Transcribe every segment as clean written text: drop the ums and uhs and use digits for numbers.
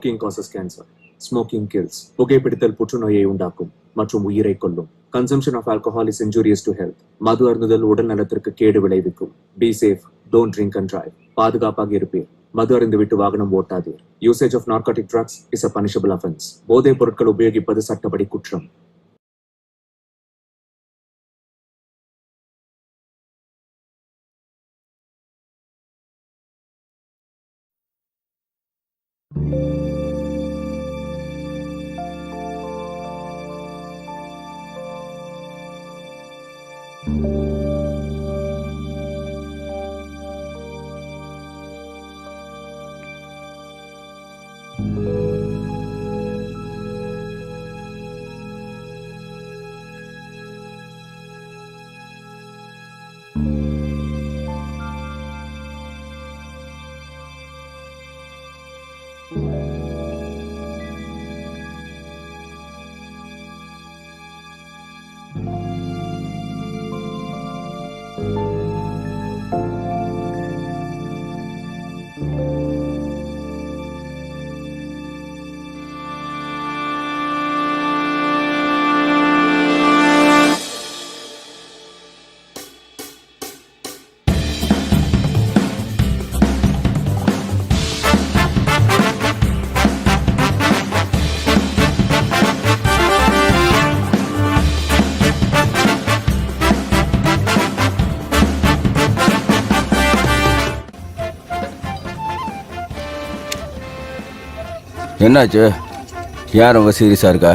Smoking causes cancer. Smoking kills. புகைப்பிடித்தல் புற்றுநோயை உண்டாக்கும் மற்றும் உயிரை கொல்லும். Consumption of alcohol is injurious to health. மது அருந்துதல் உடல் நலத்திற்கு கேடு விளைவிக்கும். Be safe. Don't drink and drive. பாதுகாப்பாக இருப்பீர். மது அருந்து விட்டு வாகனம் ஓட்டாதீர். Usage of narcotic drugs is a punishable offence. போதைப் பொருட்கள் உபயோகிப்பது சட்டப்படி குற்றம். என்னாச்சு? யார் ரொம்ப சீரியஸா இருக்கா?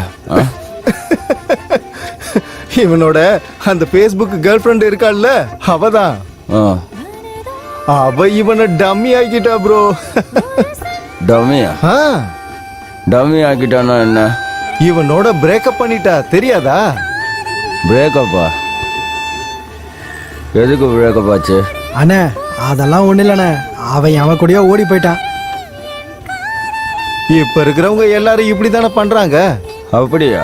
இவனோட அந்த ஃபேஸ்புக் கேர்ள் ஃப்ரெண்ட் இருக்காள்ல, அவதான். அவ இவனை டம்மி ஆக்கிட்டா ப்ரோ. டம்மியா? டம்மி ஆக்கிட்டானா என்ன? இவனோட பிரேக்கப் பண்ணிட்டா, தெரியாதா? பிரேக்கப்பா? எதுக்கு பிரேக்கப் ஆச்சு? அண்ணே அதெல்லாம் ஒண்ணு இல்லண்ணே, அவன் கூடயே ஓடி போயிட்டான். இப்ப இருக்கிறவங்க எல்லாரும் இப்படித்தானே பண்றாங்க. அப்படியா?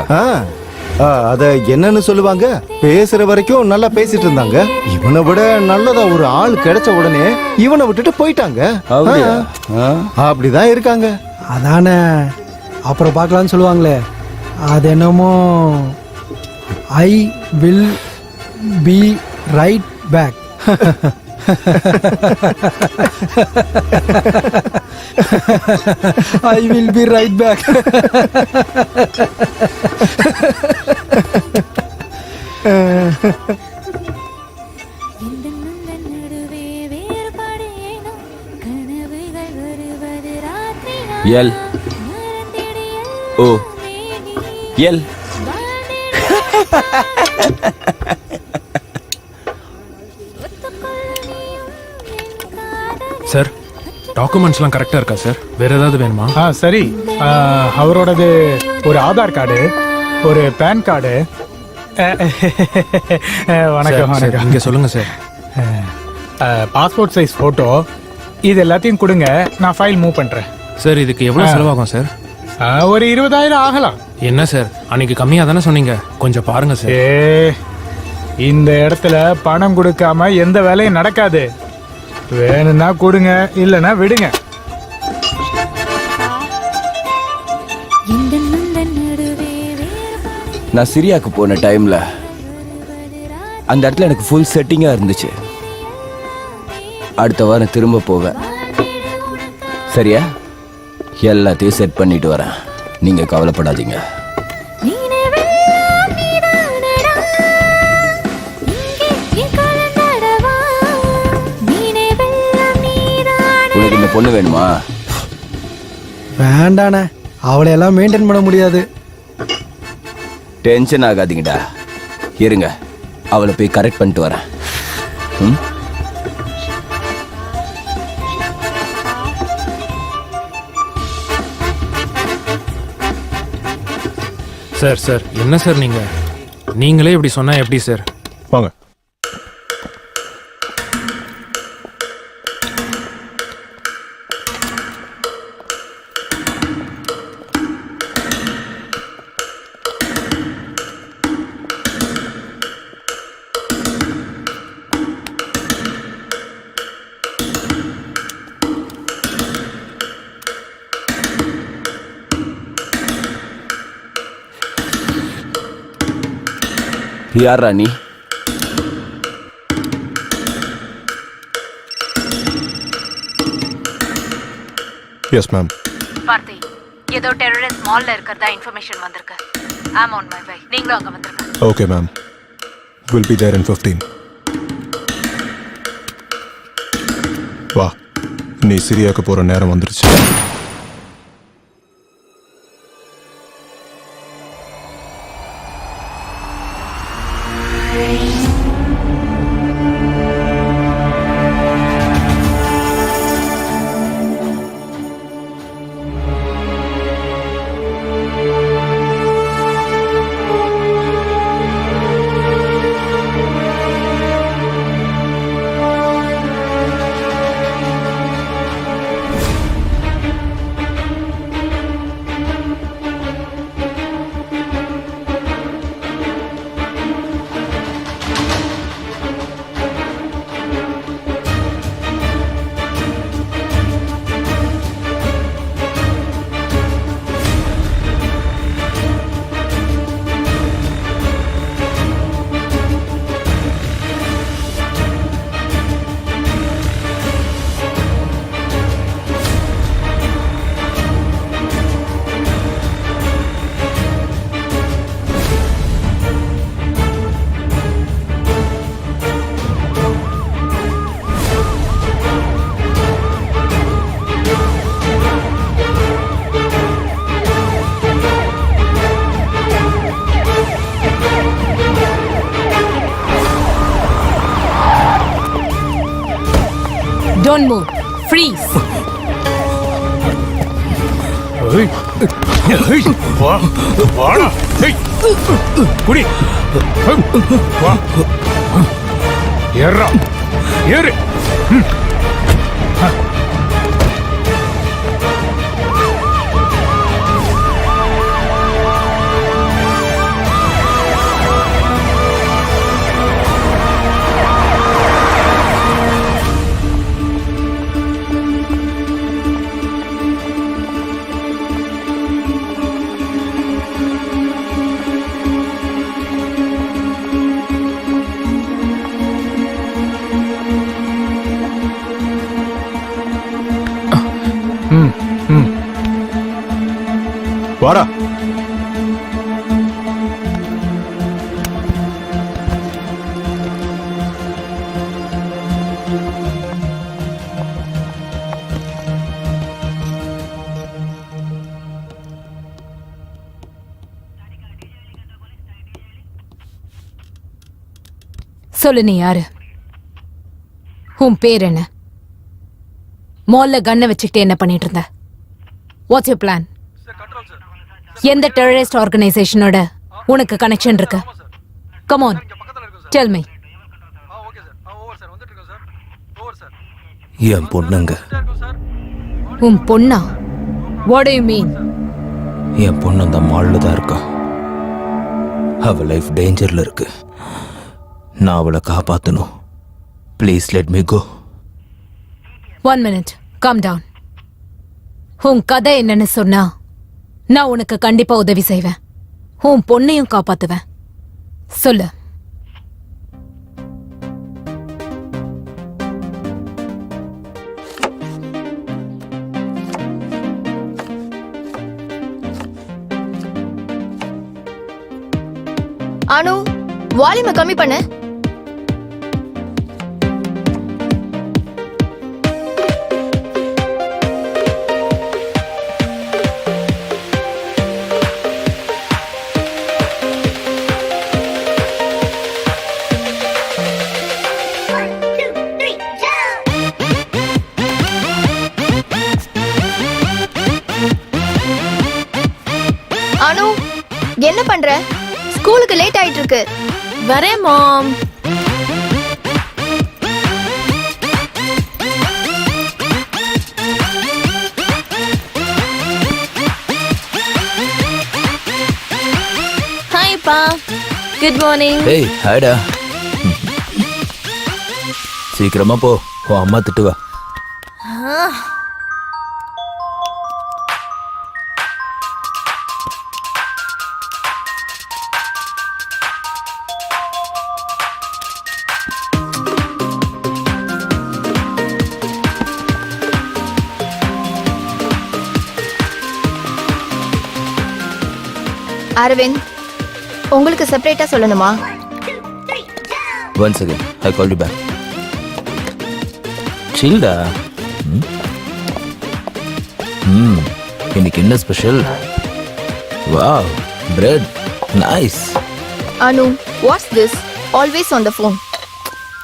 அத என்னன்னு சொல்லுவாங்க, பேசுற வரைக்கும் நல்லா பேசிட்டு இருந்தாங்க. இவனை விட நல்லதா ஒரு ஆள் கிடைச்ச உடனே இவனை விட்டுட்டு போயிட்டாங்க. அப்படிதான் இருக்காங்க. அதானே, அப்புறம் பார்க்கலாம்னு சொல்லுவாங்களே, அது என்னமோ I will be right back. I will be right back. L O L. Sir, டாக்குமெண்ட்ஸ்லாம் கரெக்டாக இருக்கா சார்? வேற ஏதாவது வேணுமா? சரி, அவரோடது ஒரு ஆதார் கார்டு, ஒரு பேன் கார்டு. வணக்கம் வணக்கம். இங்கே சொல்லுங்கள் சார். பாஸ்போர்ட் சைஸ் ஃபோட்டோ, இது எல்லாத்தையும் கொடுங்க, நான் ஃபைல் மூவ் பண்ணுறேன். சார், இதுக்கு எவ்வளோ செலவாகும் சார்? ஒரு 20,000 ஆகலாம். என்ன சார், அன்னைக்கு கம்மியாக தானே சொன்னீங்க, கொஞ்சம் பாருங்க சார். இந்த இடத்துல பணம் கொடுக்காம எந்த வேலையும் நடக்காது. வேணும்னா கொடுங்க, இல்லைன்னா விடுங்க. நான் சிரியாக்கு போன டைம்ல அந்த இடத்துல எனக்கு ஃபுல் செட்டிங்கா இருந்துச்சு. அடுத்த வாரம் திரும்ப போவேன். சரியா? எல்லாத்தையும் செட் பண்ணிட்டு வரேன், நீங்க கவலைப்படாதீங்க. உனக்கு இந்த பொண்ணு வேணுமா? வேண்டாண்ணே, அவளை எல்லாம் மெயின்டைன் பண்ண முடியாது. டென்ஷன் ஆகாதீங்கடா, இருங்க, அவளை போய் கரெக்ட் பண்ணிட்டு வரேன். சார் சார் என்ன சார் நீங்களே இப்படி சொன்னா எப்படி சார்? வாங்க. யாரா நீ? Yes ma'am. பார்த்தி, ஏதோ டெரரிஸ்ட் மால்ல இருக்கிறதா இன்ஃபர்மேஷன் வந்திருக்கு. I am on my way. நீங்களும் அங்க வந்துருங்க. Okay ma'am. Will be there in 15. வா, நீ சிரியாவுக்கு போற நேரம் வந்துருச்சு. Don't move. Freeze. வாடா. குடி. வா. ஏறா. ஏறு. வாடா. சொல்லு, நீ யாரு? உன் பேர் என்ன? மால்ல கன்னை வச்சுக்கிட்டு என்ன பண்ணிட்டு இருந்த? What's your plan? எந்த டெரரிஸ்ட் ஆர்கனைசேஷனோட உனக்கு கனெக்ஷன் இருக்கு? Come on, tell me. என் பொண்ணுங்க. உன் பொண்ணா? What do you mean? என் பொண்ணு அந்த மால்ல தான் இருக்கா. அவ லைஃப் டேஞ்சர்ல இருக்கு. நான் அவளை காப்பாத்தணும். Please let me go. 1 minute, calm down. உன் கதை என்னன்னு சொன்னா நான் உனக்கு கண்டிப்பா உதவி செய்வேன். உன் பொண்ணையும் காப்பாத்துவேன். சொல்லு. அனு, வால்யூமை கம்மி பண்ணு. அனு, என்ன பண்ற? ஸ்கூலுக்கு லேட் ஆயிட்டு இருக்கு. வரேன் மாம். ஹாய் பா. Good morning. ஏய் ஹாய்டா. சீக்கிரமா போ, உன் அம்மா திட்டுவா. அரவிந்த் உங்களுக்கு செப்பரேட்டா சொல்லணுமா? Once again I call you back. சில்டா. இன்னைக்கு என்ன special? Wow, bread, nice. Anu, what's this? Always on the phone.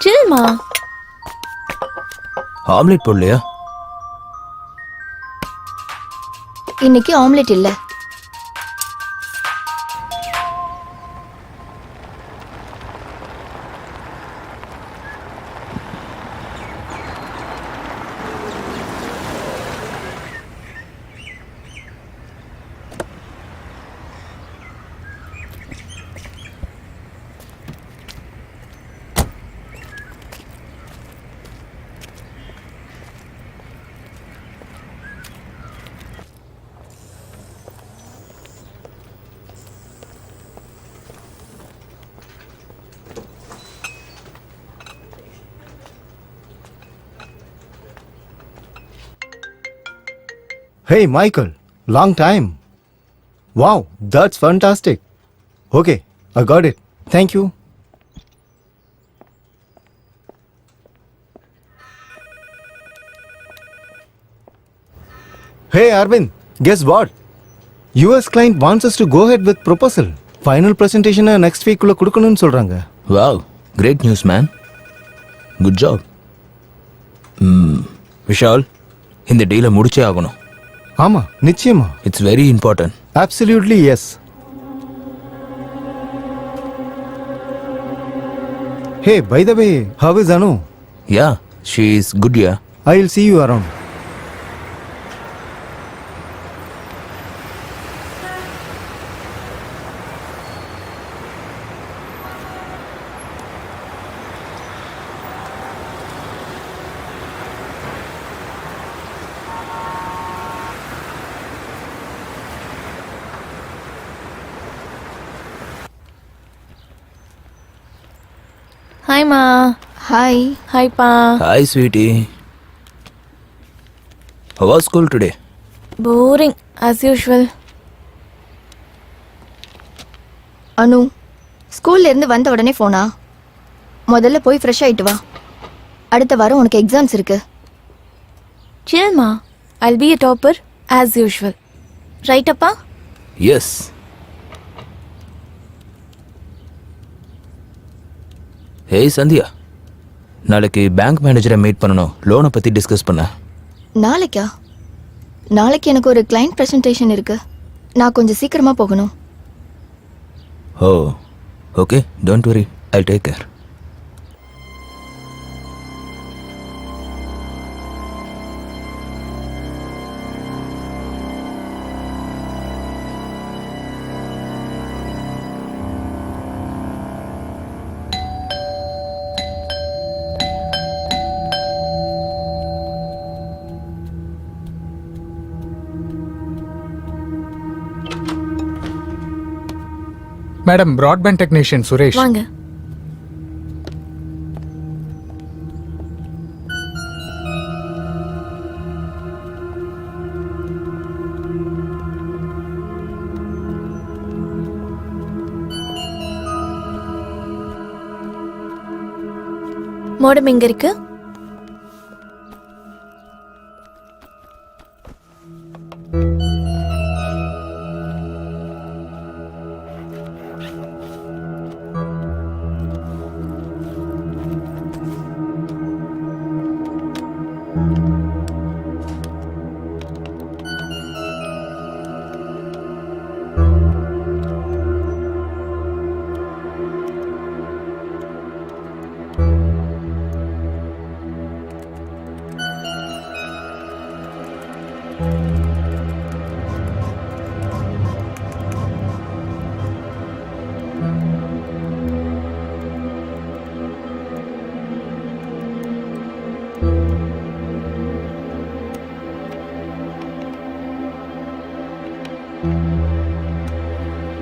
சில்மா. ஆம்லெட் போடலையா? இன்னைக்கு ஆம்லெட் இல்ல. Hey, Michael. Long time. Wow, that's fantastic. Okay, I got it. Thank you. Hey, Arvind. Guess what? US client wants us to go ahead with proposal. Final presentation next week குள்ள கொடுக்கணும்னு சொல்றாங்க. Wow, great news man. Good job. Vishal, இந்த டீலை முடிச்சே ஆகணும். ஆமா, நிச்சயமா. It's very important. Absolutely yes. Hey, by the way, how is Anu? Yeah, she is good. Yeah, I'll see you around. Hi மா. ஹாய். ஹாய் பா. Hi sweetie. How was school today? Boring as usual. Anu, ஸ்கூல்ல இருந்து வந்த உடனே போனா? முதல்ல போய் fresh ஆயிட்டு வா. அடுத்த வாரம் உனக்கு எக்ஸாம்ஸ் இருக்கு. சில்மா. I'll be a topper as usual. Right அப்பா? எஸ். ஹேய் சந்தியா, நாளைக்கு பேங்க் மேனேஜரை மீட் பண்ணணும். லோனை பற்றி டிஸ்கஸ் பண்ண. நாளைக்கா? நாளைக்கு எனக்கு ஒரு கிளைண்ட் பிரசன்டேஷன் இருக்கு. நான் கொஞ்சம் சீக்கிரமா போகணும். ஓ, okay, don't worry, I take care. Madam, broadband technician Suresh. வாங்க. மோடம் எங்க இருக்கு?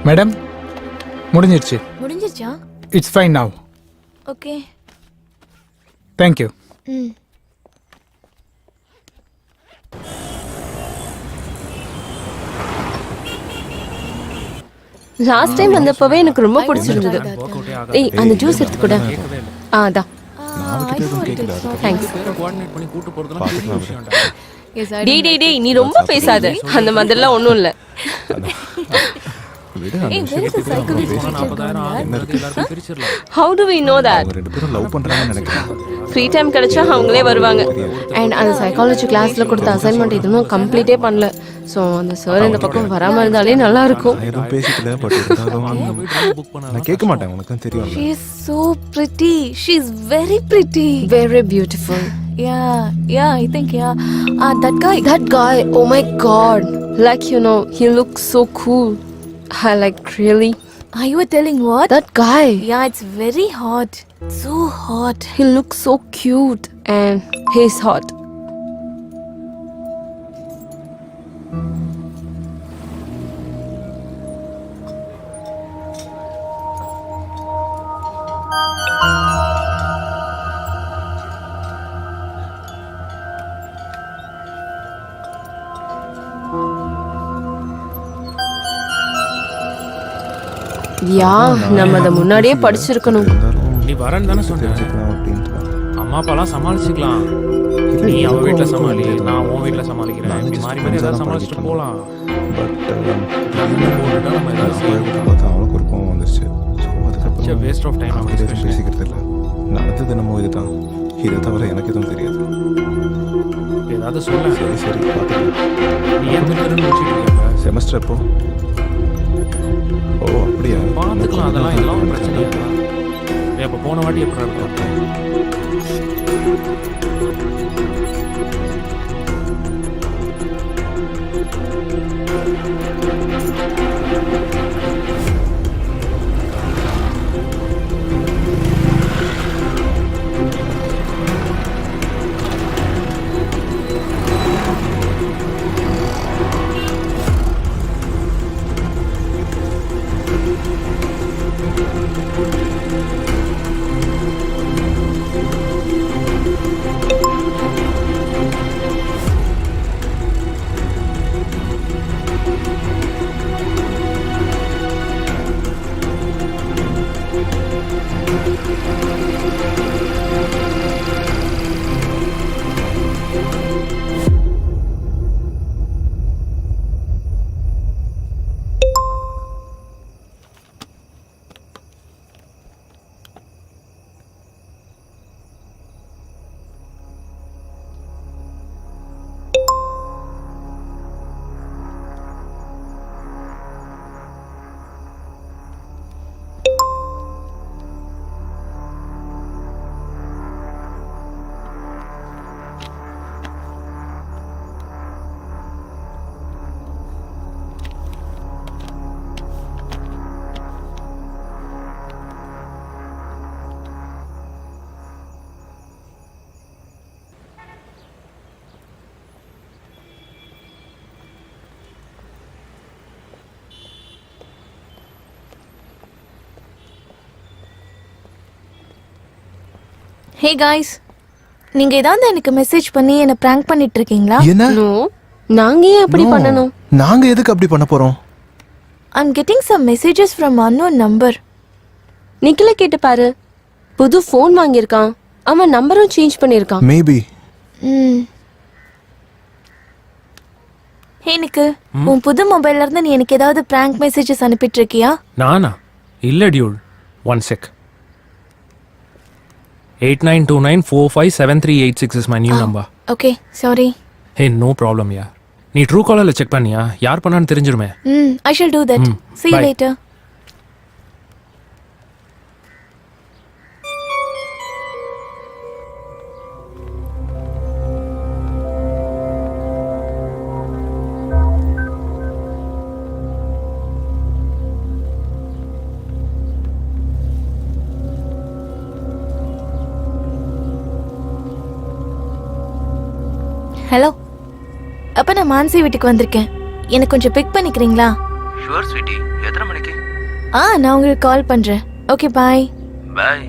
மேடம், முடிஞ்சிருச்சு. முடிஞ்சிருச்சா? It's fine now. Okay. Thank you. Last time வந்தப்பவே எனக்கு ரொம்ப பிடிச்சிருந்தது. ஏய் அந்த ஜூஸ் எடுத்து கூட. அதான். தேங்க்ஸ். டேய் நீ ரொம்ப பேசாத. அந்த மாதிரிலாம் ஒண்ணும் இல்ல. How do we know that? Free time கிடைச்சா அவங்களே வருவாங்க. அண்ட் அந்த சைக்காலஜி கிளாஸ்ல கொடுத்த அசைன்மெண்ட் இதுவும் கம்ப்ளீட்டே பண்ணல. ஸோ அந்த சார் இந்த பக்கம் வராம இருந்தாலே நல்லா இருக்கும். நான் கேட்க மாட்டேன், உனக்கு தெரியும். She is so pretty. She is very pretty. Very beautiful. Yeah, I think that guy. Oh my god. Like he looks so cool. I like really. Are you telling what? That guy. Yeah, it's very hot. So hot. He looks so cute and he's hot. யா நம்ம அதை முன்னாடியே படிச்சிருக்கணும். நீ வரேன்னு தானே சொன்னேன். அம்மா அப்பாலாம் சமாளிச்சுக்கலாம். நீ அவ வீட்டுல சமாளி, நான் உன் வீட்டுல சமாளிக்கிறேன். இப்படி மாறி மாறி ஏதாவது சமாளிச்சுட்டு போகலாம். அவளுக்கு ஒரு கோவம் வந்துருச்சு. அதுக்கப்புறம் வேஸ்ட் ஆஃப் டைம். நம்ம பேசிக்கிறது இல்லை. நடந்தது என்னமோ இதுதான். இதை தவிர எனக்கு எதுவும் தெரியாது. ஏதாவது சொல்ல. சரி பார்த்துக்கலாம். நீ ஏன் திருத்தன்னு முடிச்சுட்டு இருக்க? செமஸ்டர் எப்போ? ஓ அப்படியா? பார்த்துக்கலாம். அதெல்லாம் இதெல்லாம் பிரச்சனை இல்லை. அப்போ போன வாட்டி எப்படி இருக்கும்? Hey guys, நீங்க ஏதாவது எனக்கு மெசேஜ் பண்ணி என்ன பிராங்க் பண்ணிட்டு இருக்கீங்களா? என்ன? நோ, நாங்க ஏன் அப்படி பண்ணணும்? நாங்க எதுக்கு அப்படி பண்ண போறோம்? I'm getting some messages from unknown number. நிக்கில கேட்டு பாரு. புது ஃபோன் வாங்கியிருக்கான். அவன் நம்பரும் சேஞ்ச் பண்ணியிருக்கான். மேபி. ஹே நிக்கு, உன் புது மொபைல்ல இருந்து நீ எனக்கு ஏதாவது பிராங்க் மெசேஜஸ் அனுப்பிட்டு இருக்கியா? நானா? இல்ல Dude. One check. 8929457386 is my new number. Okay, sorry. Hey, no problem, yeah. நீ ட்ரூ காலர்ல செக் பண்ணியா? யார் பண்ணான்னு தெரிஞ்சிருமே. I shall do that. See you later. Hello, அப்ப நான் மான்சி வீட்டுக்கு வந்திருக்கேன். எனக்கு கொஞ்சம் பிக் பண்ணிக்கிறீங்களா? Sure sweetie. எத்தனை மணிக்கு? நான் உங்களுக்கு கால் பண்றேன். Okay, bye. பாய்.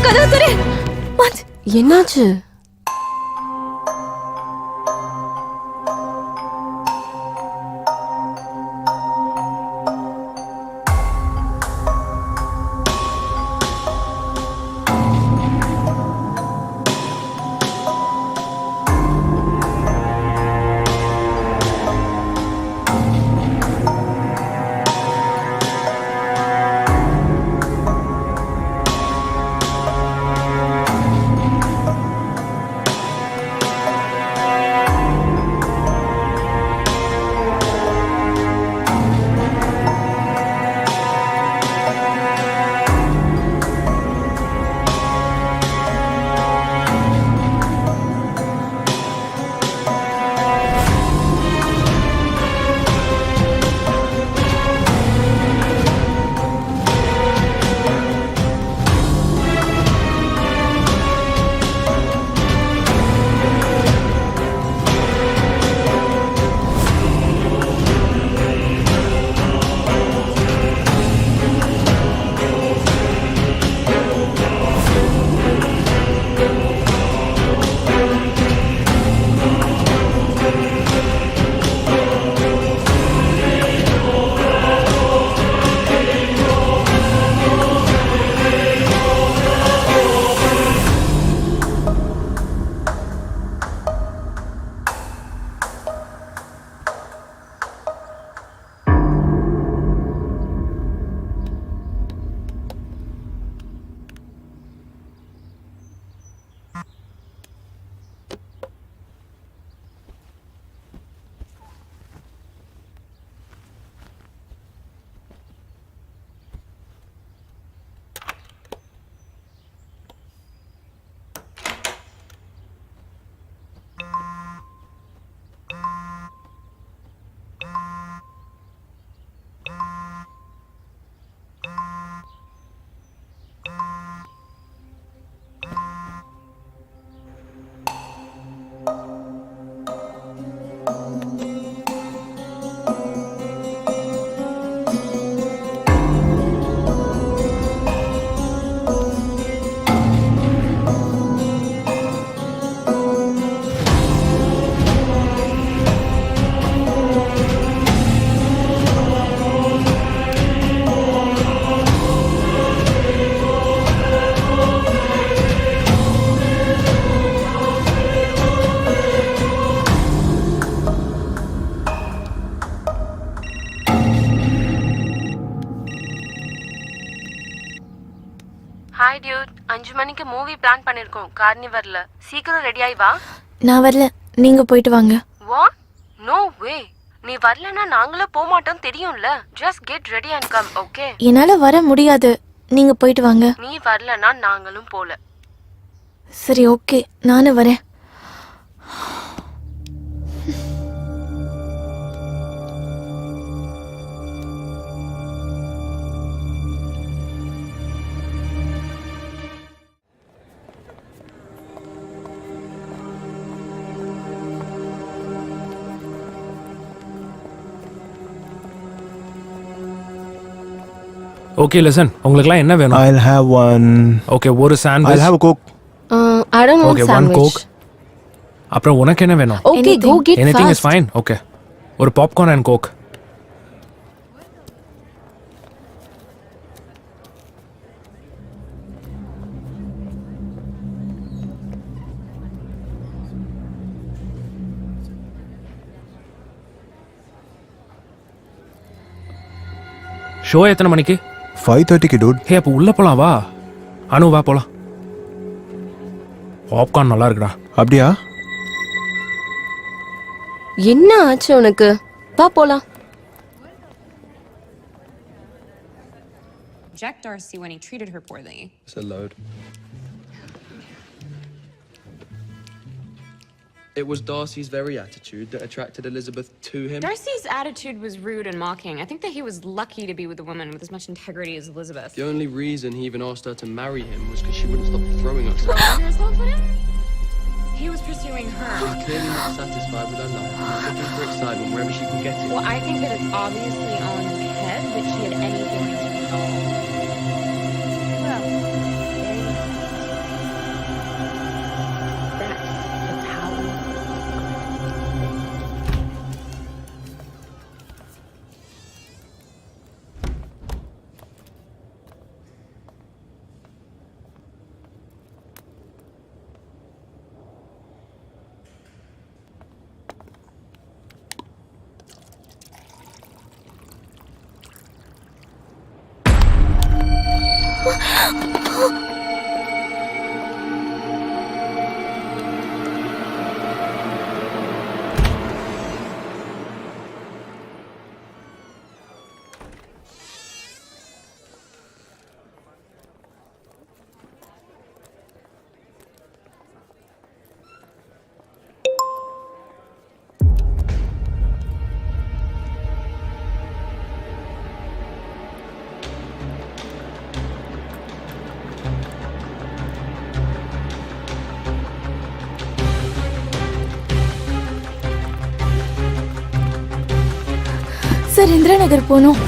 கதவு தரே. என்னாச்சு? ஹாய் டியூட், 5 மணிக்கு மூவி பிளான் பண்ணிருக்கோம் கார்னிவல்ல. சீக்கிரம் ரெடி ஆயி வா. நான் வரல, நீங்க போயிட்டு வாங்க. வாட்? No way. நீ வரலனா நாங்களும் போக மாட்டோம் தெரியும்ல. Just get ready and come, okay? என்னால வர முடியாது, நீங்க போயிட்டு வாங்க. நீ வரலனா நாங்களும் போல. சரி ஓகே, நானும் வரேன். ஓகே லிசன், உங்களுக்குலாம் என்ன வேணும்? I'll have one. ஓகே, ஒரு I'll sandwich. have a Coke. I don't want okay, one sandwich. Coke. அப்புறம் உனக்கு என்ன வேணும்? Okay, go get anything is fast. Fine. Okay, ஒரு பாப்கார்ன் அண்ட் கோக். ஷோ எத்தனை மணிக்கு? 5:30 dude. ஹே, அப்போ உள்ள போலாம் வா. அனு வா போலாம். பாப்கார்ன் நல்லா இருக்குடா. அப்படியா? என்ன ஆச்சு உனக்கு? வா போலாம். Jack Darcy when he treated her poorly. It's a load. It was Darcy's very attitude that attracted Elizabeth to him. Darcy's attitude was rude and mocking. I think that he was lucky to be with a woman with as much integrity as Elizabeth. The only reason he even asked her to marry him was because she wouldn't stop throwing herself. Throwing herself at him? He was pursuing her. She's clearly not satisfied with her life. She's looking for excitement wherever she can get it. Well, I think that it's obviously Ellen's head that she had any feelings for Colin. Well, there you go. Sir Indira Nagar போகணும்.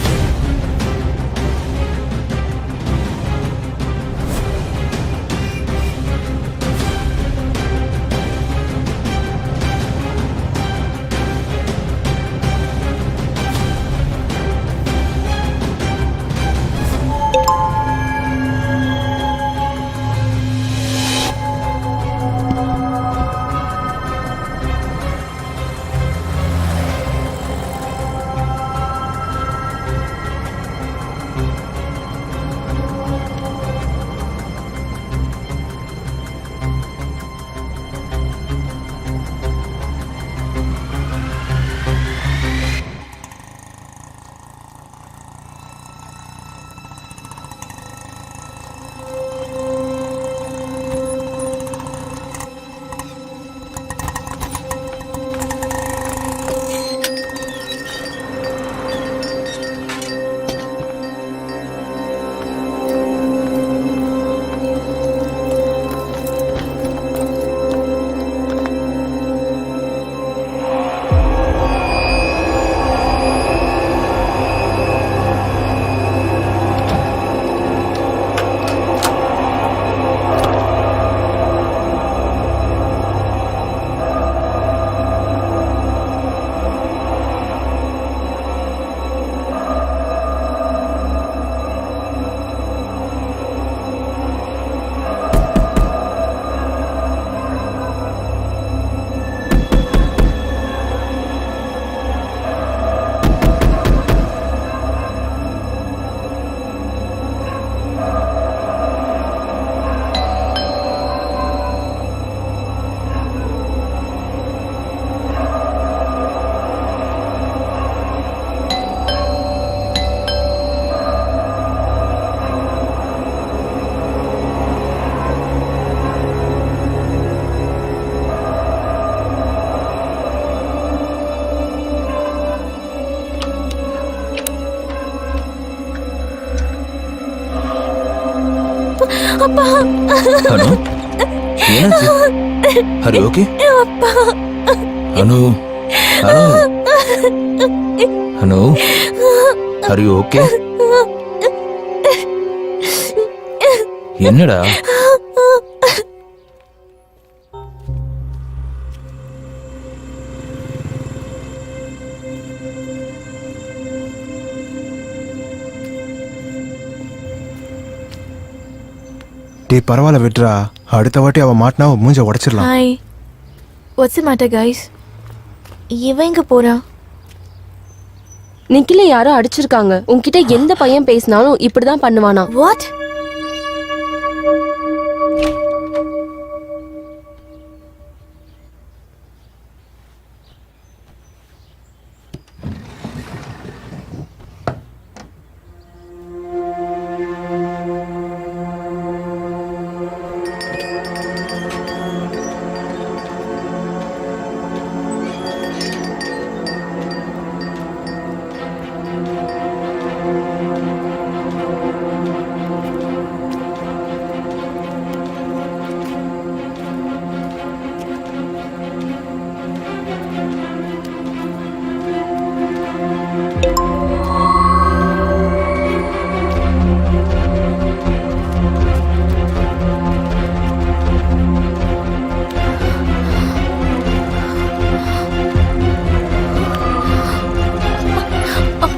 அப்பா அனு என்னாச்சு? Hari okay? அப்பா அனு அனு அனு Hari okay? என்னடா? டேய் பரவாயில்ல விட்றா, அடுத்த வாட்டி அவ மாட்டினா அவ மூஞ்ச உடைச்சிடலாம். Hi, what's matter guys? இவன் எங்க போறா? நிக்கில யாரோ அடிச்சிருக்காங்க. உன்கிட்ட எந்த பையன் பேசினாலும் இப்படிதான் பண்ணுவானா? What?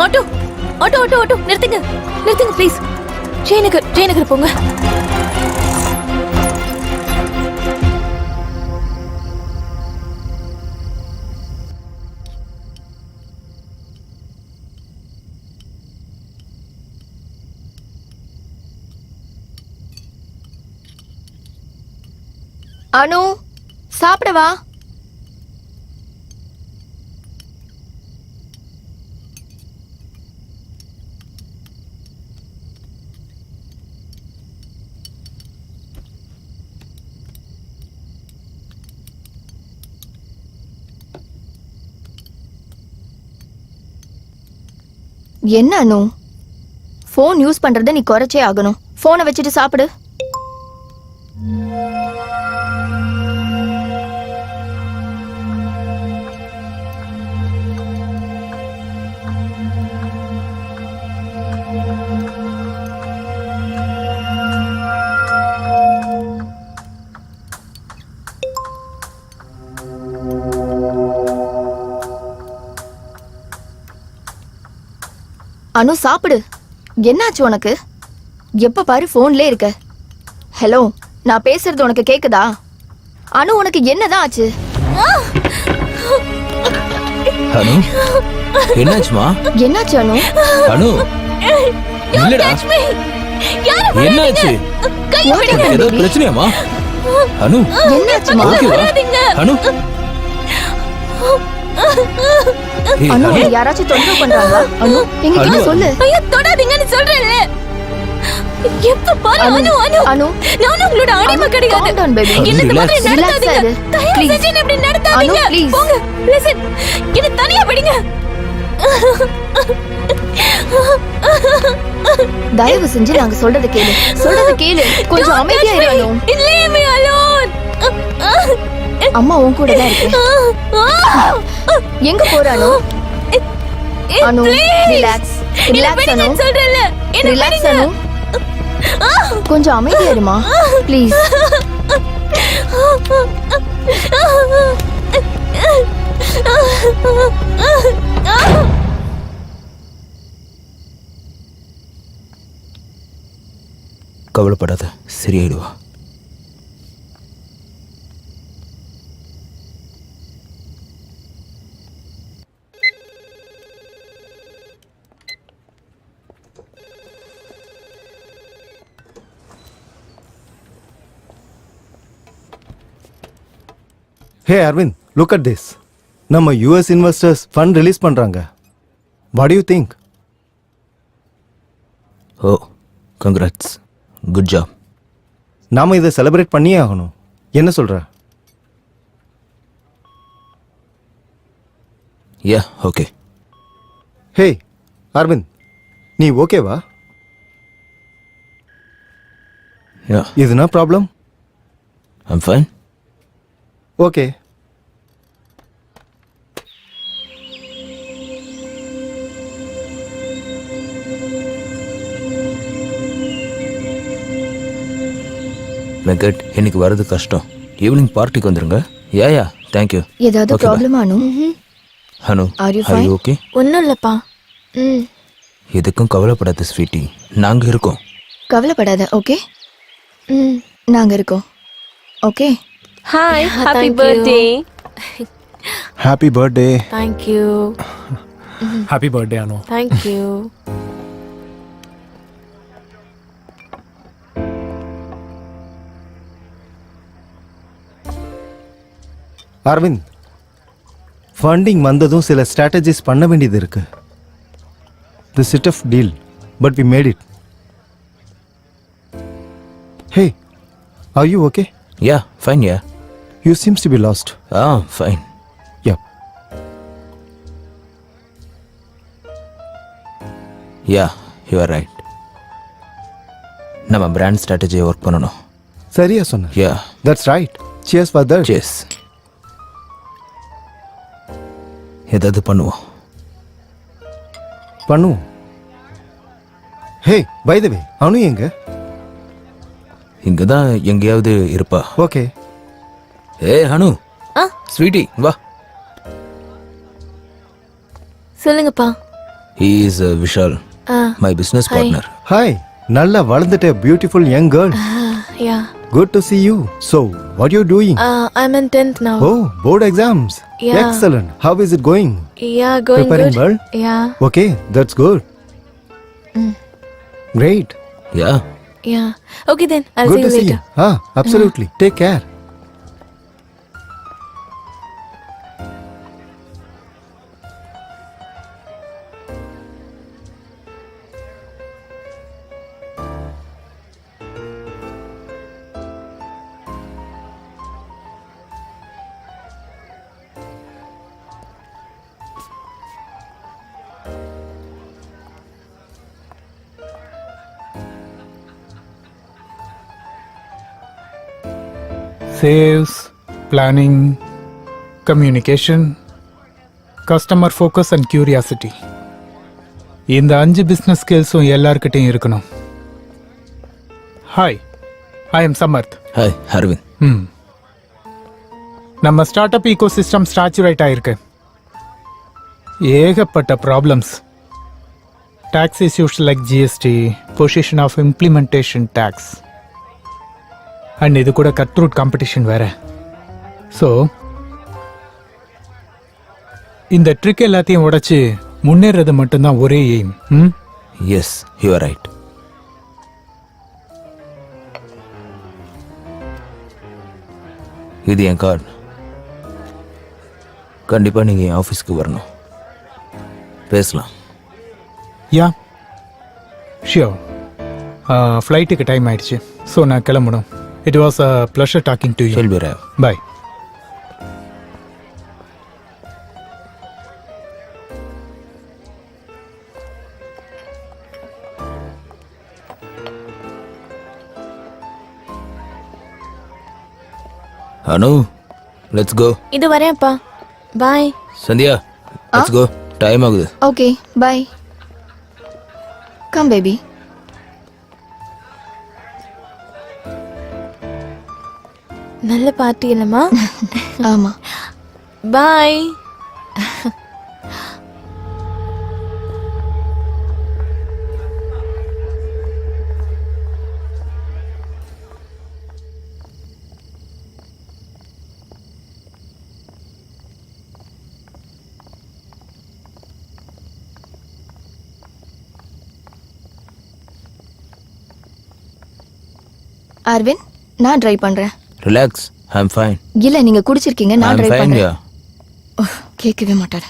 Auto auto auto auto நிறுத்துங்க நிறுத்துங்க ப்ளீஸ். ஜெயநகர் போங்க. அனு சாப்பிடவா? என்ன அனு, ஃபோன் யூஸ் பண்றத நீ குறைச்சே ஆகணும். ஃபோனை வச்சுட்டு சாப்பிடு. அனு சாப்பிடு. என்னாச்சு உனக்கு? எப்ப பாரு போன்ல இருக்க. ஹலோ, நான் பேசுறது உனக்கு கேக்குதா? அனு உனக்கு என்னதான் ஆச்சு? அனு என்னாச்சுமா? என்னாச்சு அனு? அனு இல்லடா, என்னாச்சு? ஏதோ பிரச்சனையாமா? அனு என்னாச்சுமா? ஓகேவா? அனு ஏய், அனு அனு யாராச்சும் தொந்தரவு பண்றாங்களா? அனு எங்க கிட்ட அனு. சொல்லு. ஐயோ தொடாதீங்கன்னு சொல்றேன்ல. எப்ப பாரு அனு, அனு அனு அனு. நான் உங்களோட அடிமை கிடையாது. Calm down, baby. என்ன இந்த மாதிரி Relax. நடத்தாதீங்க. Relax ஆரு. தயவு Please. செஞ்சு என்ன இப்படி நடத்தாதீங்க. அனு, please. போங்க. Listen. என்ன தனியா விடுங்க. தயவு செஞ்சு நாங்க சொல்றத கேளு. சொல்றத கேளு. கொஞ்சம் அமைதியா இரு அனு. Leave me alone. அம்மா உன் கூட தான் இருக்கு. எங்க போற அனு? அனு, ரிலாக்ஸ். ரிலாக்ஸ் அனு. சொல்றேன்ல. என்ன ரிலாக்ஸ் அனு. கொஞ்சம் அமைதியா இருமா ப்ளீஸ். கவலைப்படாத, சரியாயிடுவா. Hey Aravind, look at this. நம்ம யூஎஸ் இன்வெஸ்டர்ஸ் ஃபண்ட் ரிலீஸ் பண்றாங்க. What you think? Oh, congrats, good job. நாம இதை செலிப்ரேட் பண்ணியே ஆகணும். என்ன சொல்ற? யா, ஓகே. ஹே அரவிந்த், நீ ஓகேவா? யா, இதுனா problem? I'm fine. Okay. Venkat, இன்னைக்கு வர்றது கஷ்டம். ஈவினிங் பார்ட்டிக்கு வந்துருங்க. யா யா, தேங்க்யூ. ஏதாவது Okay, bye. Problem Anu? Anu, Are you are you fine? okay? ஒண்ணும் இல்லப்பா. எதுக்கும் கவலைப்படாத ஸ்வீட்டி, நாங்க இருக்கோம். கவலைப்படாத. ஓகே, நாங்க இருக்கோம். Okay. Hi, happy thank you. Birthday. Happy birthday. Thank you. Happy birthday Anu. Thank you. Aravind, funding வந்ததும் சில ஸ்ட்ராட்டஜிஸ் பண்ண வேண்டியது இருக்கு. The sit of deal, but we made it. Hey, are you okay? Yeah, fine. Yeah, you seems to be lost. Fine. Yeah. Yeah, you are right. நம்ம brand ஸ்ட்ராட்டஜியை work பண்ணணும். சரியா சொன்ன. Yeah, that's right. Cheers for that. செஸ். ஏதாவது பண்ணுவோம். பண்ணுவோம். ஹே, by the வே, அனு எங்க? இங்க தான் எங்கேயாவது இருப்பா. ஓகே. ஏ அனு, ஸ்வீட்டி வா. சொல்லுங்கப்பா. He is Vishal, my business partner. Hi, நல்லா வளர்ந்துட்ட beautiful young girl. Yeah. Good to see you. So, what you doing? I'm in 10th now. Oh, board exams. Yeah. Excellent. How is it going? Yeah, going Preparing good. well? Yeah. Okay, that's good. Great. Yeah, Yeah. Okay then, I'll Good see to you see later. you. Absolutely. Take care. Sales, planning, communication, customer focus and curiosity. இந்த 5 business ஸ்கில்ஸும் எல்லார்கிட்டையும் இருக்கணும். Hi, I am Samarth. Hi Aravind. நம்ம start up ecosystem saturate ஆயிருக்கு. ஏகப்பட்ட problems. tax is used like GST, position of implementation tax. And இது கூட cutthroat competition வேற. So, இந்த ட்ரிக் எல்லாத்தையும் உடைச்சு முன்னேறது மட்டும்தான் ஒரே aim. Yes, you are right. இது என் கார்டு. கண்டிப்பாக நீங்கள் என் ஆஃபீஸ்க்கு வரணும், பேசலாம். Yeah sure. ஃப்ளைட்டுக்கு டைம் ஆயிடுச்சு, ஸோ நான் கிளம்பணும். It was a pleasure talking to you. Shall be right. Bye. Anu, let's go. இது வரேன்ப்பா. Bye. Sandhya, let's go, time ஆகுது. Okay bye. Come baby. நல்ல பார்ட்டி இல்லம்மா? ஆமா. பாய். அரவிந்த், நான் ட்ரை பண்றேன். Relax, I am fine. இல்ல, நீங்க குடிச்சிருக்கீங்க, நான் ட்ரை ஃபைன். பண்றேன். கேட்கவே மாட்டாரு.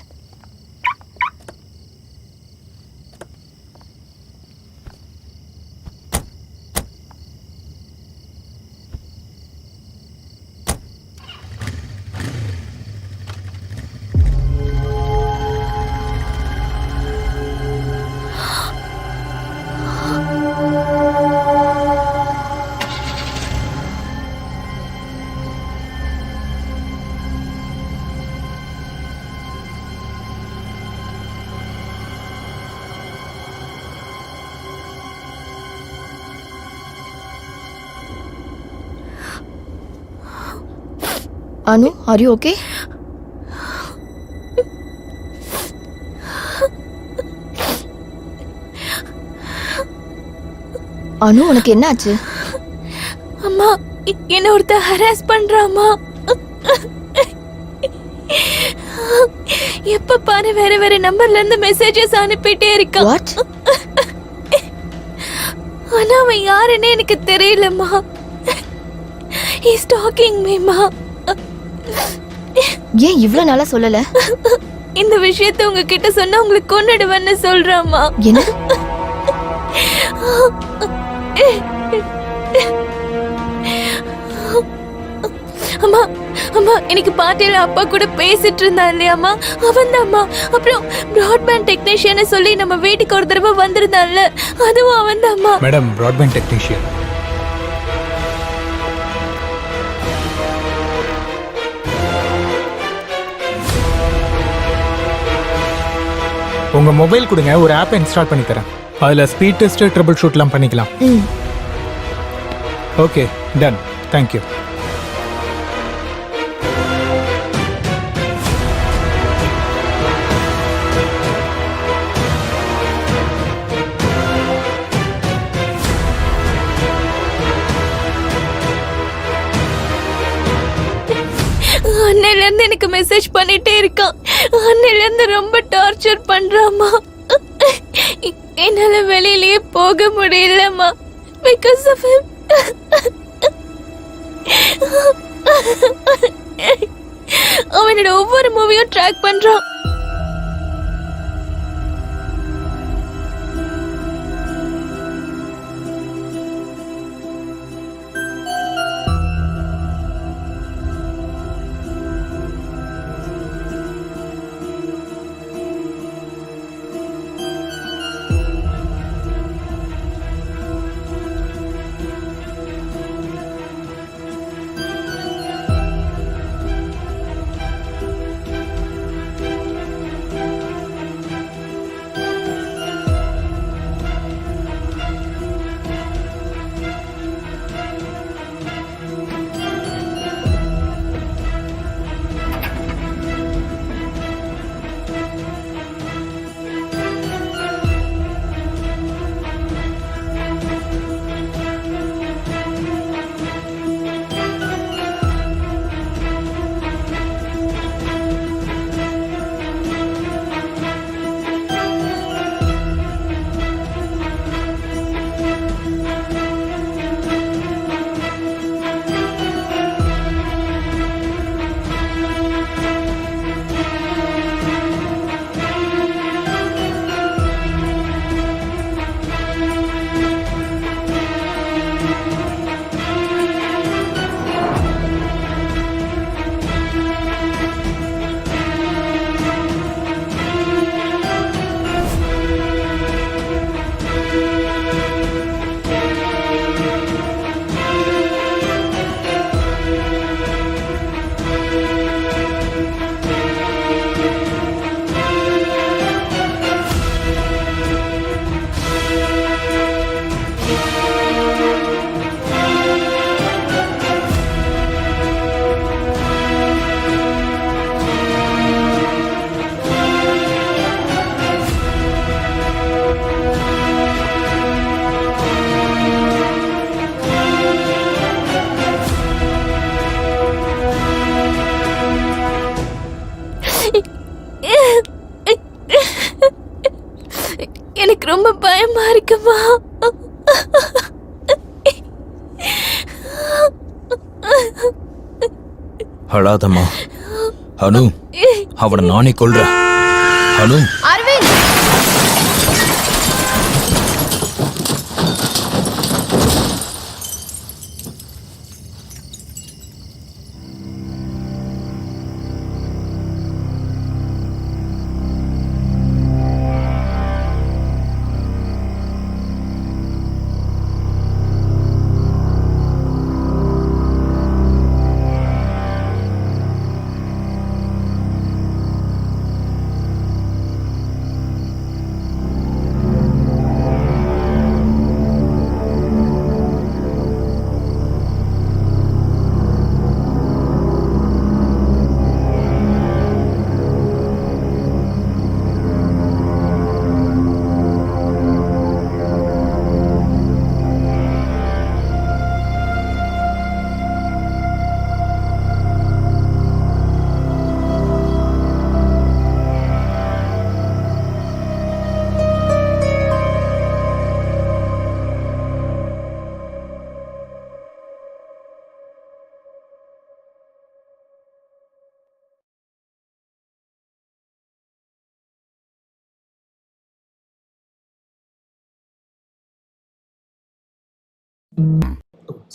Anu, are you okay? அனு, உனக்கு என்னாச்சு? அம்மா, என்ன ஒருத்தர் ஹராஸ் பண்றாமா. எப்ப பாரு வேற வேற நம்பர்ல இருந்து மெசேஜஸ் அனுப்பிட்டே இருக்கா. வாட்? ஆனா அவன் யாருன்னு எனக்கு தெரியலம்மா. He is stalking me, ma. ஏன் இவ்ளோ நாளா சொல்லல? இந்த விஷயத்தை உங்ககிட்ட சொன்னா உங்களுக்கு கொன்னுடுவேன்னு சொல்றாமா. என்ன? அம்மா, அம்மா, எனக்கு பாட்டியில அப்பா கூட பேசிட்டு இருந்தா இல்லையாம்மா, அவன் தான்மா. அப்புறம் பிராட்பேண்ட் டெக்னீஷியன் சொல்லி நம்ம வீட்டுக்கு ஒரு தடவை வந்திருந்தான்ல, அதுவும் அவன் தான்மா. Madam, broadband technician. உங்க மொபைல் கொடுங்க, ஒரு ஆப் இன்ஸ்டால் பண்ணி தரேன். அதுல ஸ்பீட் டெஸ்ட், ட்ரபிள் ஷூட்லாம் பண்ணிக்கலாம். Okay, done. Thank you. அன்னையில இருந்து எனக்கு மெசேஜ் பண்ணிட்டே இருக்கான். அன்னையில இருந்து ரொம்ப டார்ச்சர் பண்றாமா. என்னால வெளியிலேயே போக முடியலம்மா. Because of him. அவனோட ஒவ்வொரு மூவியும் ட்ராக் பண்றான். இருக்குமா? அழாதம்மா. அனு, அவனை நானே கொல்றேன். அனு, Aravind,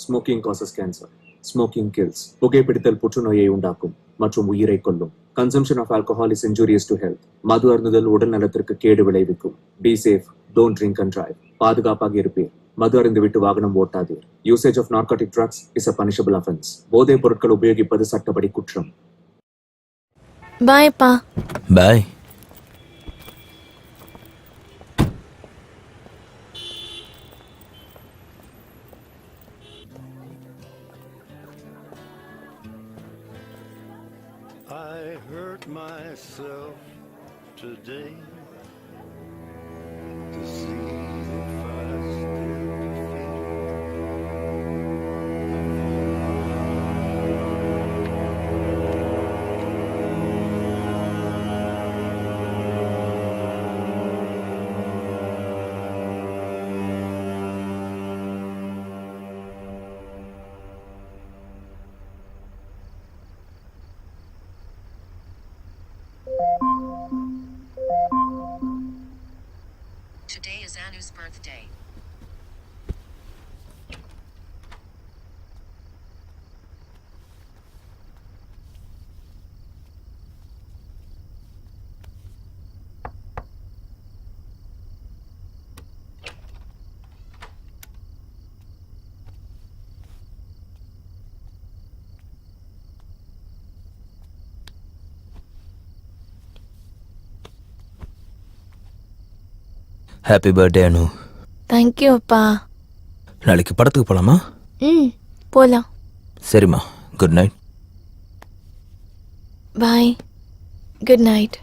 Smoking causes cancer. Smoking kills. புகைப்பிடித்தல் புற்றுநோயை உண்டாக்கும் மற்றும் உயிரை கொல்லும். Consumption of alcohol is injurious to health. மது அருந்துதல் உடல் நலத்திற்கு கேடு விளைவிக்கும். Be safe. Don't drink and drive. பாதுகாப்பாக இருப்பீர். மது அருந்துவிட்டு வாகனம் ஓட்டாதீர். Usage of narcotic drugs is a punishable offense. போதைப் பொருட்கள் உபயோகிப்பது சட்டப்படி குற்றம். பாய் பா. பாய். I hurt myself today to see if I still feel. Today is Anu's birthday. Happy birthday Anu. Thank you அப்பா. நாளைக்கு படத்துக்கு போலாமா? போலாம். சரிம்மா, good night. Bye. Good night.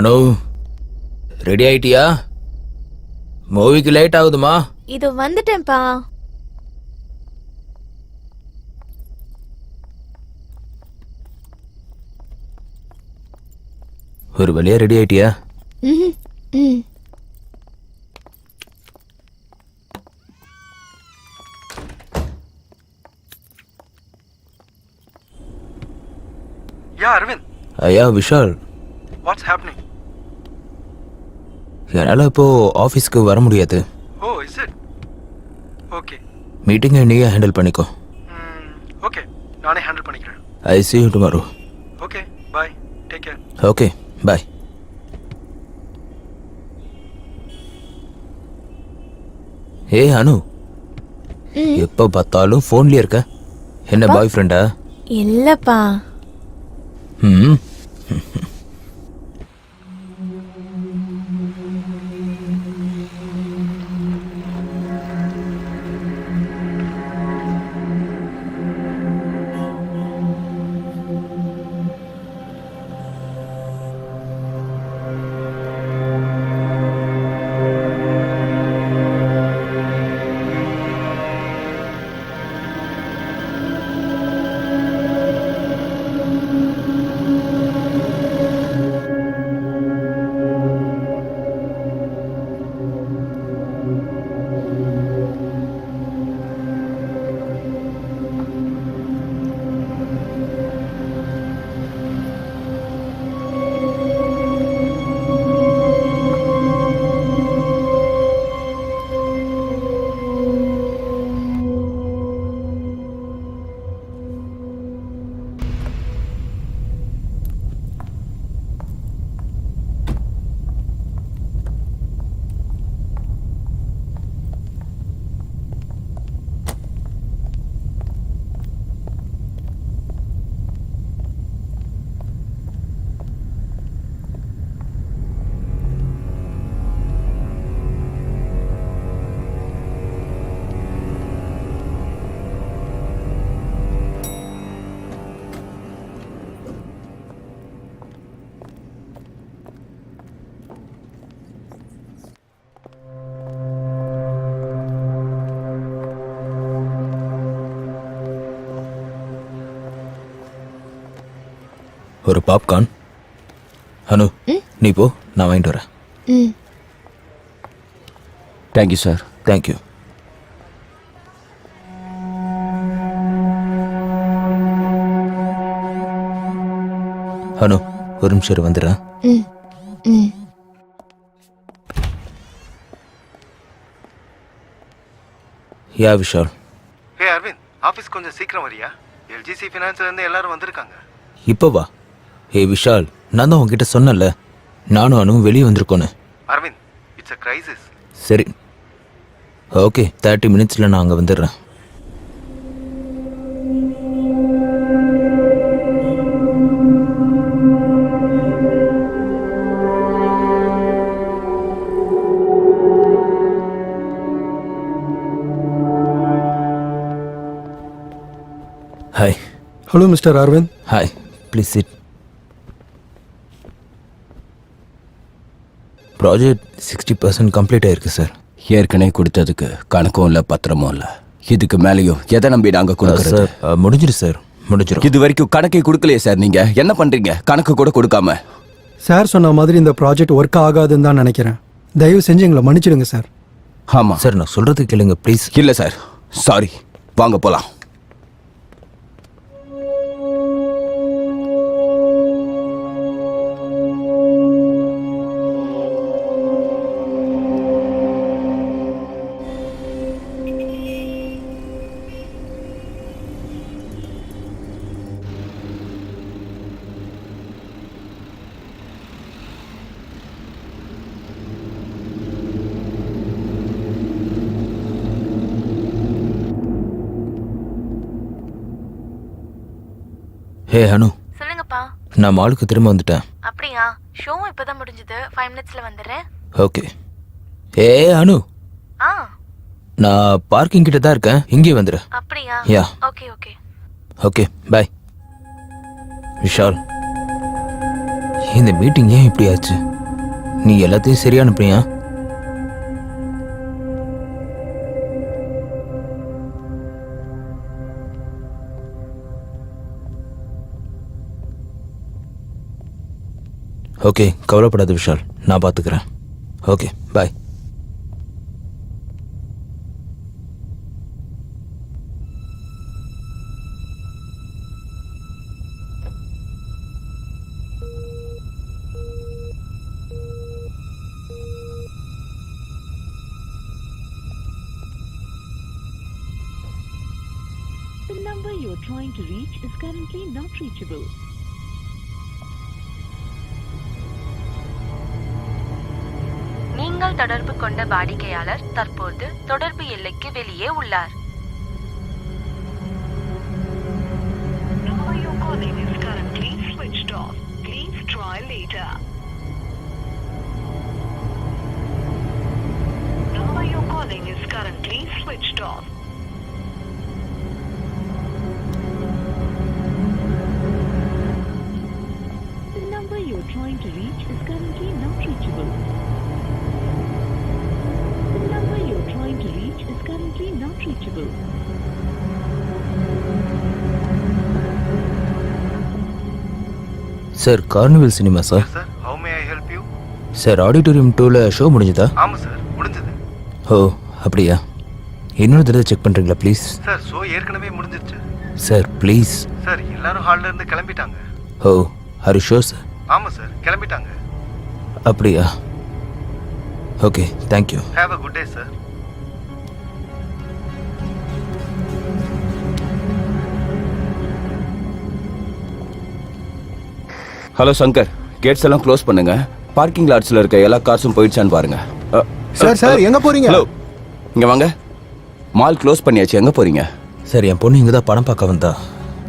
Anu, ready ஆயிட்டியா? மூவிக்கு லேட் ஆகுதுமா. இது வந்துட்டேன்ப்பா. ஒரு வழியா ரெடி ஆயிட்டியா? Yeah, Arvind. ஐயா விஷால். What's happening? என்னால் இப்போ ஆஃபீஸ்க்கு வர முடியாது. Oh, is it? Okay. மீட்டிங்கை நீயே ஹேண்டில் பண்ணிக்கோ. Okay. நானே ஹேண்டில் பண்ணிக்கிறேன். I see you tomorrow. Okay. Bye. Take care. Okay, bye. ஏ அனு, எப்போ பார்த்தாலும் ஃபோன்லயே இருக்க. என்ன பாய் ஃப்ரெண்டா? இல்லப்பா. ம். ஒரு பாப்கார்ன். அனு நீ போ, நான் வாங்கிட்டு வரேன். ம் தேங்க்யூ சார். தேங்க்யூ. அனு ஒரு நிமிஷம் வந்துடுறேன். ம் ம் யா விஷால். ஹே அரவிந்த், ஆஃபீஸ் கொஞ்சம் சீக்கிரம் வரியா? எல்ஜிசி ஃபினான்ஸ்லேருந்து எல்லாரும் வந்திருக்காங்க. இப்போ வா. ஏ விஷால், நான் தான் உங்ககிட்ட சொன்னேன்ல நானும் அனு வெளியே வந்திருக்கோன்னு. Aravind, it's a crisis. சரி ஓகே, 30 மினிட்ஸில் நான் அங்கே வந்துடுறேன். Hi. Hello mister Aravind. Hi, please sit. Project 60% complete ஆயிருக்கு சார். ஏற்கனவே கொடுத்ததுக்கு கணக்கும் இல்லை, பத்திரமும் இல்லை. இதுக்கு மேலேயும் எதை நம்பி நாங்கள் கொடுக்குறது? சார் முடிஞ்சிடும் சார், முடிஞ்சிடும். இது வரைக்கும் கணக்கை கொடுக்கலையே சார். நீங்க என்ன பண்றீங்க கணக்கு கூட கொடுக்காம? சார் சொன்ன மாதிரி இந்த ப்ராஜெக்ட் ஒர்க் ஆகாதுன்னு தான் நினைக்கிறேன். தயவு செஞ்சு எங்களை மன்னிச்சிடுங்க சார். ஆமா சார், நான் சொல்றது கேளுங்க ப்ளீஸ். இல்லை சார், சாரி. வாங்க போலாம். ஹே அனு. சொல்லுங்கப்பா. நான் மாலுக்கு திரும்ப வந்துட்டேன். அப்படியா? ஷோ இப்பதான் முடிஞ்சது. 5 மினிட்ஸ்ல வந்துடுறேன். ஓகே. ஏ அனு, ஆ நான் பார்க்கிங் கிட்ட தான் இருக்கேன், இங்கே வந்துடு. அப்படியா? Yeah okay okay okay bye. Vishal, இந்த மீட்டிங் ஏன் இப்படி ஆச்சு? நீ எல்லாத்தையும் சரியா அனுப்புறியா? ஓகே, கவலைப்படாத விஷால், நான் பார்த்துக்கிறேன். Okay bye. The number you're trying to reach is currently not reachable. நீங்கள் தொடர்பு கொண்ட வாடிக்கையாளர் தற்போது தொடர்பு எல்லைக்கு வெளியே உள்ளார். Number you're calling is currently switched off. Please try later. Number you're calling is currently switched off. The number you're trying to reach is currently not reachable. The number you're trying to reach is currently not reachable. Sir, carnival cinema sir. Sir, how may I help you? Sir, auditorium 2ல show முடிஞ்சதா? ஆமாம் sir, முடிஞ்சது. ஓ அப்படியா? இன்னொரு தடவை check பண்ணுறீங்களா please? Sir, show ஏற்கனவே முடிஞ்சிருச்சு. Sir please. சார், எல்லாரும் ஹால்ல இருந்து கிளம்பிட்டாங்க. Oh Hari show sir? ஆமாம் சார், கிளம்பிட்டாங்க. அப்படியா? Okay, thank you. Have a good day sir. Hello Shankar, gates எல்லாம் க்ளோஸ் பண்ணுங்க. பார்க்கிங் லாட்ஸ்ல இருக்க எல்லா கார்ஸும் போயிடுச்சான்னு பாருங்க. சார் எங்க போறீங்க? ஹலோ, இங்க வாங்க. மால் க்ளோஸ் பண்ணியாச்சு, எங்க போறீங்க? சார், என் பொண்ணு இங்கே தான் படம் பார்க்க வந்தா.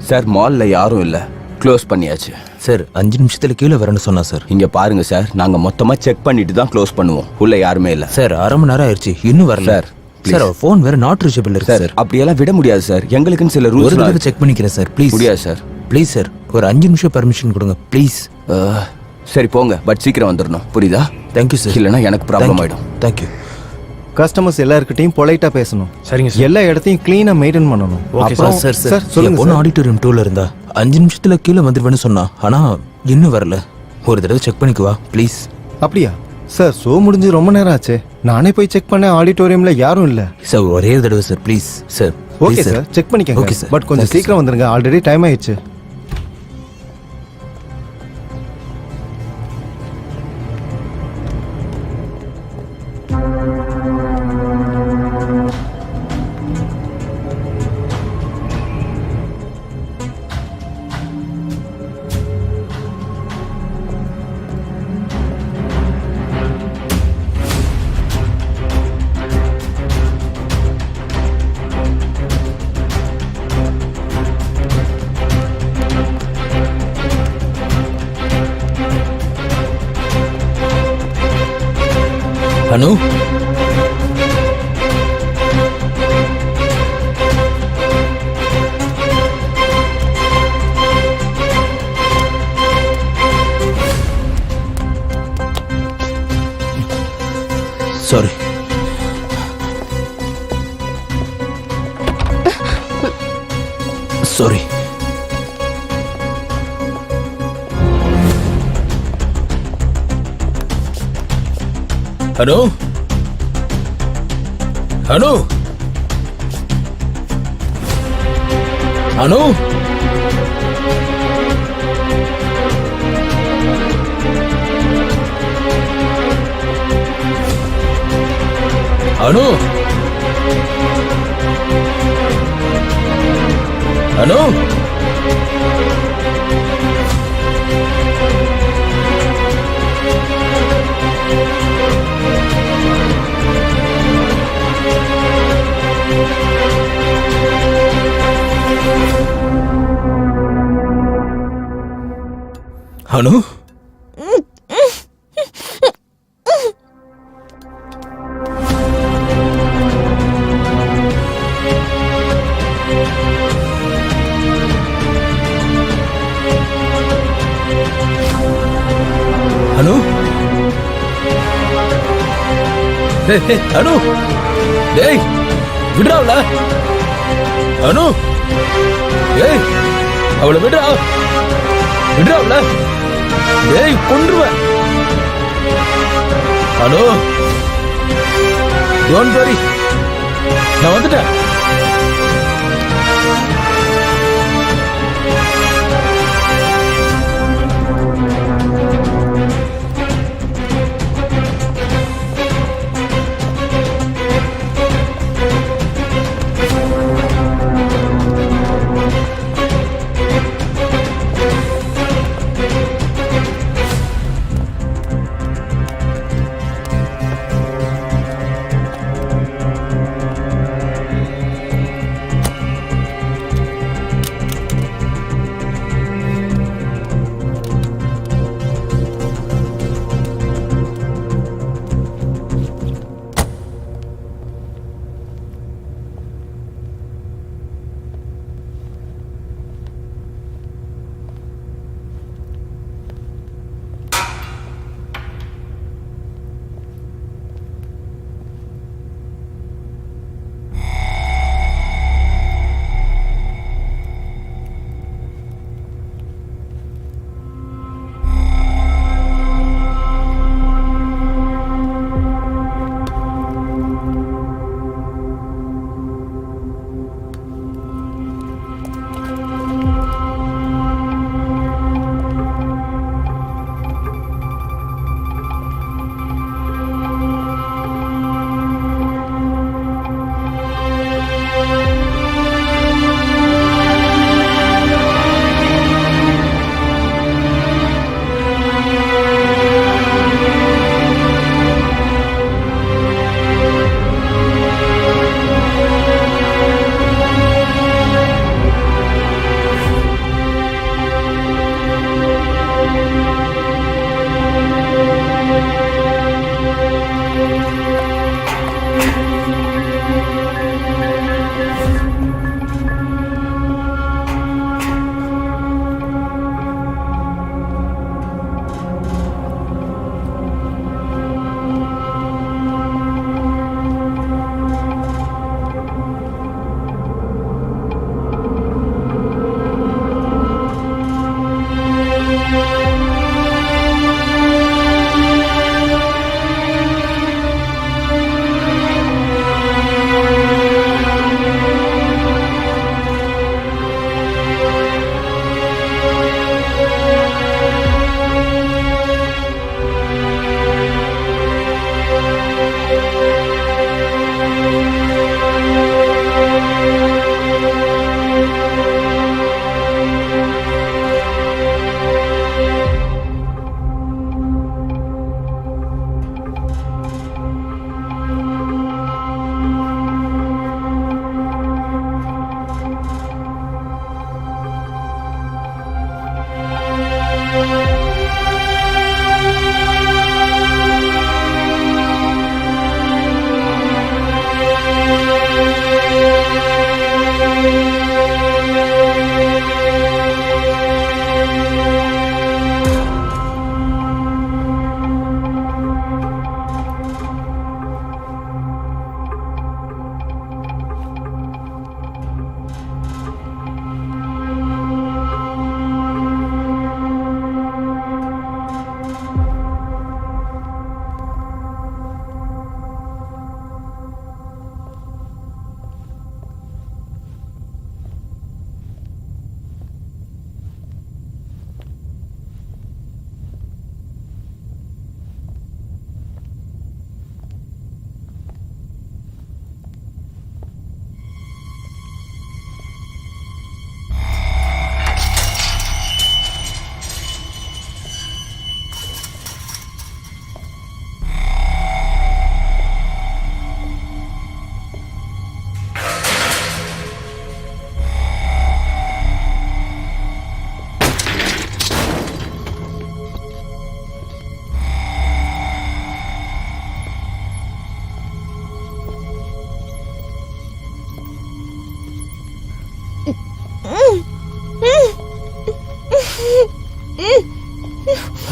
சார், மால்ல யாரும் இல்லை, க்ளோஸ் பண்ணியாச்சு. சார், 5 நிமிஷத்துல கீழே வரேன்னு சொன்னா சார். இங்க பாருங்க சார், நாங்க மொத்தமா செக் பண்ணிட்டு தான் க்ளோஸ் பண்ணுவோம். உள்ள யாருமே இல்ல சார். 1/2 மணி நேரம் ஆயிடுச்சு, இன்னும் வரல சார். சார், அவர் ஃபோன் வேற நாட் ரீச்சபிள் இருக்கு சார். அப்படியெல்லாம் விட முடியாது சார், எங்களுக்குன்னு சில ஒரு ரூல்ஸ். தடவை செக் பண்ணிக்கிறேன் சார், ப்ளீஸ். முடியாது சார். ப்ளீஸ் சார், ஒரு 5 நிமிஷம் பர்மிஷன் கொடுங்க ப்ளீஸ். சரி போங்க, பட் சீக்கிரம் வந்துடணும், புரியுதா? Thank you sir. இல்லைன்னா எனக்கு ப்ராப்ளம் ஆயிடும். தேங்க்யூ. கஸ்டமர்ஸ் எல்லார்கிட்டையும் பொலைட்டா பேசணும். சரிங்க சார். எல்லா இடத்தையும் கிளீனா மெயின்டைன் பண்ணணும். ஓகே அப்புறம் சார். சார், சொல்லுங்க பொண்ணு சார். ஆடிட்டோரியம் 2ல இருந்தா 5 நிமிஷத்துல கீழே வந்துடுவேன்னு சொன்னான். ஆனா இன்னும் வரல. ஒரு தடவை செக் பண்ணிக்குவா ப்ளீஸ். அப்படியா சார்? ஷோ முடிஞ்சு ரொம்ப நேரம் ஆச்சு. நானே போய் செக் பண்ண ஆடிட்டோரியம்ல யாரும் இல்ல சார். ஒரே ஒரு தடவை sir please sir. Okay sir, check பண்ணிக்கங்க. Okay sir. பட் கொஞ்சம் சீக்கிரம் வந்துருங்க, ஆல்ரெடி டைம் ஆயிடுச்சு. அனு, சாரி. சாரி. அனு, அனு, அனு, அனு, அனு, அனு, அனு, அனு, டேய் விடுறாவுல. அனு, டேய் அவளை விடுறா, விடுறாவுல. டேய் கொன்றுவேன். அனு, டோன்ட் வரி, நான் வந்துட்டேன்.